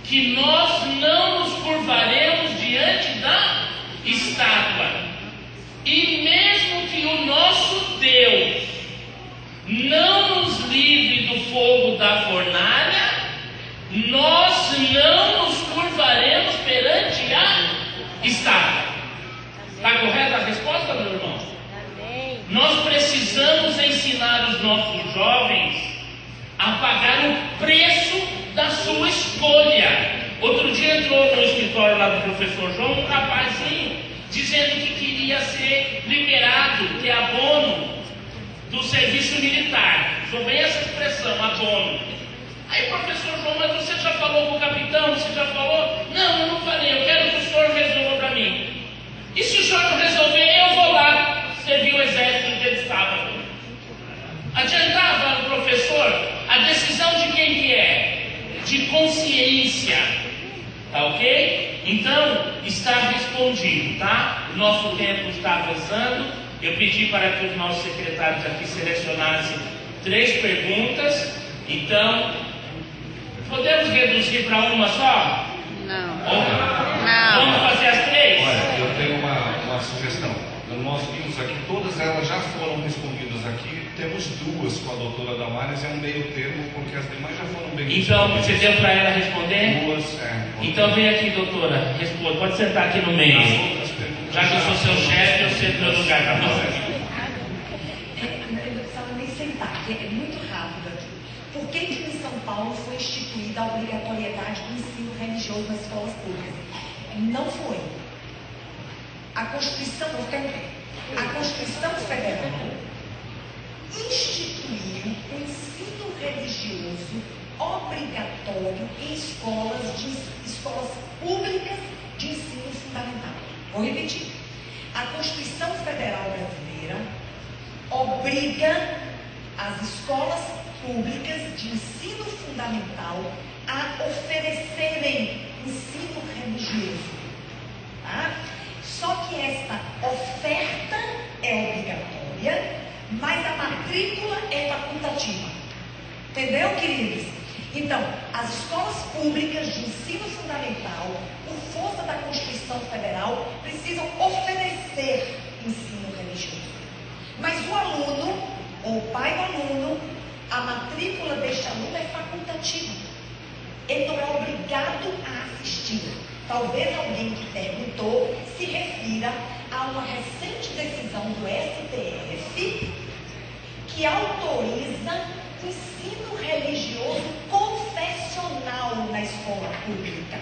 que nós não nos curvaremos diante da estátua, e mesmo nós não nos curvaremos perante a estátua. Está correta a resposta, meu irmão? Nós precisamos ensinar os nossos jovens a pagar o preço da sua escolha. Outro dia entrou no escritório lá do professor João um rapazinho dizendo que queria ser liberado, ter abono do serviço militar. Usou bem essa expressão, abono. Aí o professor João, mas você já falou com o capitão? Você já falou? Não, eu não falei, eu quero que o senhor resolva para mim. E se o senhor não resolver, eu vou lá servir o exército no dia de sábado. Adiantava o professor, a decisão de quem que é? De consciência. Tá ok? Então, está respondido, tá? O nosso tempo está avançando. Eu pedi para que os nossos secretários aqui selecionassem 3 perguntas. Então, podemos reduzir para uma só? Não. Não. Vamos fazer as 3? Olha, eu tenho uma sugestão. Nós vimos aqui, todas elas já foram respondidas aqui. Temos 2 com a doutora Damares, é um meio termo, porque as demais já foram bem Então, respondidas. você deu para ela responder? 2, Então vem aqui, doutora, responda. Pode sentar aqui no meio. Já que eu sou seu chefe, eu sento no meu lugar, tá bom? Não precisava nem sentar, porque é muito rápido aqui. Por que em São Paulo foi instituída a obrigatoriedade do ensino religioso nas escolas públicas? Não foi. A Constituição Federal instituiu o ensino religioso obrigatório em escolas públicas de ensino fundamental. Vou repetir. A Constituição Federal Brasileira obriga as escolas públicas de ensino fundamental a oferecerem ensino religioso. Tá? Só que esta oferta é obrigatória, mas a matrícula é facultativa. Entendeu, queridos? Então, as escolas públicas de ensino fundamental, por força da Constituição Federal, precisam oferecer ensino religioso. Mas o aluno, ou o pai do aluno, a matrícula deste aluno é facultativa. Ele não é obrigado a assistir. Talvez alguém que perguntou se refira a uma recente decisão do STF que autoriza o ensino religioso confessional na escola pública.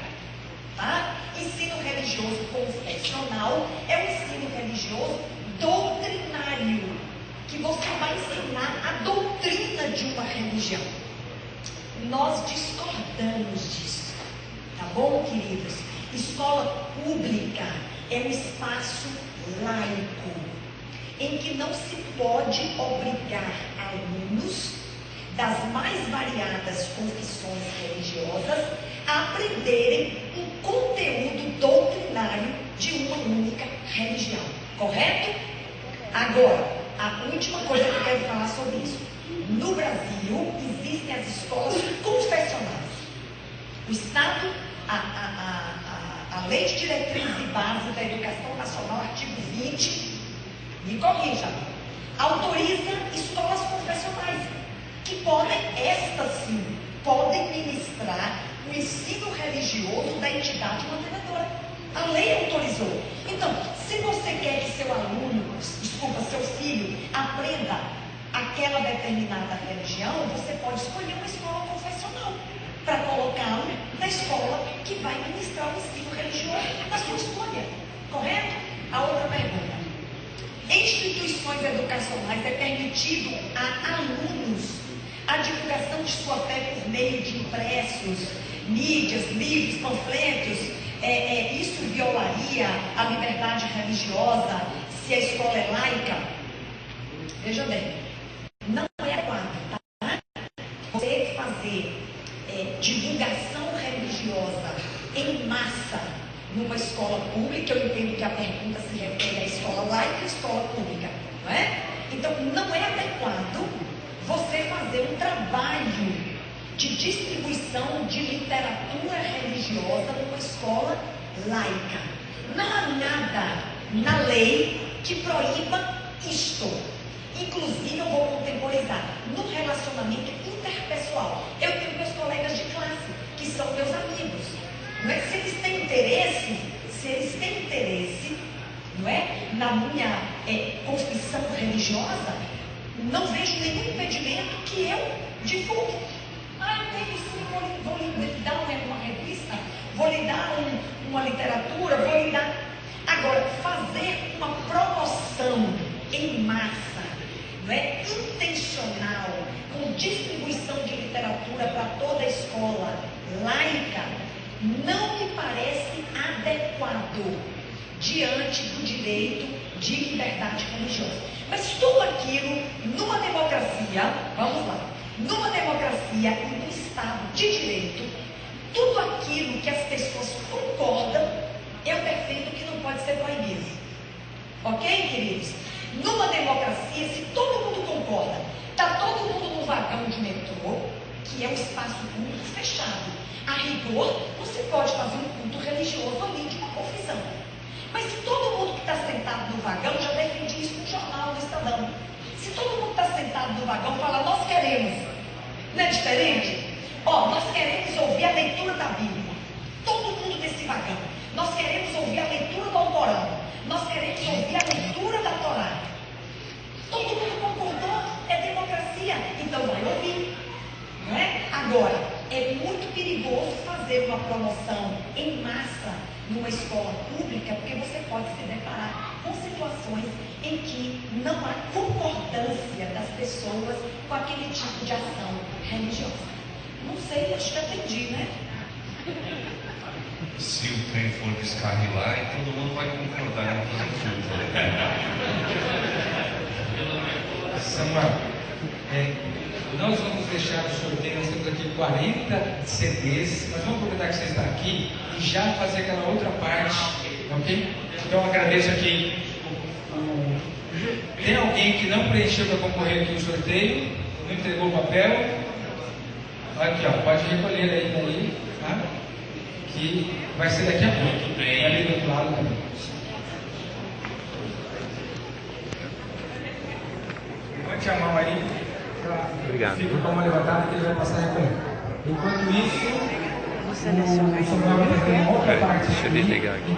Tá? Ensino religioso confessional é o ensino religioso doutrinário, que você vai ensinar a doutrina de uma religião. Nós discordamos disso, tá bom, queridos? Escola pública é um espaço laico, em que não se pode obrigar alunos das mais variadas confissões religiosas a aprenderem um conteúdo doutrinário de uma única religião. Correto? Agora, a última coisa que eu quero falar sobre isso. No Brasil, existem as escolas confessionais. O Estado, a Lei de Diretrizes e Bases da Educação Nacional, artigo 20, me corrija, autoriza escolas confessionais, que podem, estas sim, podem ministrar o ensino religioso da entidade mantenedora. A lei autorizou. Então, se você quer que seu aluno, seu filho, aprenda aquela determinada religião, você pode escolher uma escola confessional para colocá-lo na escola que vai ministrar o ensino religioso na sua escolha. Correto? A outra pergunta. Em instituições educacionais é permitido a alunos a divulgação de sua fé por meio de impressos, mídias, livros, panfletos? Isso violaria a liberdade religiosa se a escola é laica? Veja bem, não é adequado, tá? Você fazer divulgação religiosa em massa numa escola pública, eu entendo que a pergunta se refere à escola laica e à escola pública, não é? Então, não é adequado você fazer um trabalho de distribuição de literatura religiosa numa escola laica. Não há nada na lei que proíba isto. Inclusive, eu vou contemporizar no relacionamento interpessoal. Eu tenho meus colegas de classe, que são meus amigos. Não é? Se eles têm interesse, não é? Na minha confissão religiosa, não vejo nenhum impedimento que eu divulgue. Eu tenho sim, vou lhe dar uma revista, vou lhe dar uma literatura, vou lhe dar. Agora, fazer uma promoção em massa, não é? Intencional, com distribuição de literatura para toda a escola, laica, não me parece adequado diante do direito de liberdade religiosa. Mas tudo aquilo, numa democracia, vamos lá, numa democracia e num Estado de direito, tudo aquilo que as pessoas concordam, eu defendo que não pode ser proibido. Ok, queridos? Numa democracia, se todo mundo concorda, está todo mundo no vagão de metrô, que é um espaço público fechado. A rigor, não se pode fazer um culto religioso ali de uma confissão. Mas se todo mundo que está sentado no vagão, já defendi isso no jornal, no Estadão. Se todo mundo está sentado no vagão, fala, nós queremos. Não é diferente? Nós queremos ouvir a leitura da Bíblia. Todo mundo desse vagão. Nós queremos ouvir a leitura do Alcorão. Nós queremos ouvir a leitura da Torá. Todo mundo concordou, é democracia. Então vai ouvir. Não é? Agora, é muito perigoso fazer uma promoção em massa numa escola pública, porque você pode se deparar com situações em que não há concordância das pessoas com aquele tipo de ação religiosa. Não sei, acho que atendi, né? Se o trem for descarrilar, e todo mundo vai concordar em fazer tudo. Samuel, nós vamos deixar o sorteio, nós temos aqui 40 CDs, mas vamos aproveitar que você está aqui e já fazer aquela outra parte, ok? Então eu agradeço aqui. Tem alguém que não preencheu para concorrer aqui no sorteio, não entregou o papel? Aqui, pode recolher aí daí, tá? Que vai ser daqui a pouco. Muito bem. Ali do outro lado também. Levante a mão aí. Obrigado. Fica com a mão levantada que ele vai passar a recolher. Enquanto isso, o Samuel vai fazer uma outra parte. Deixa eu desligar aqui.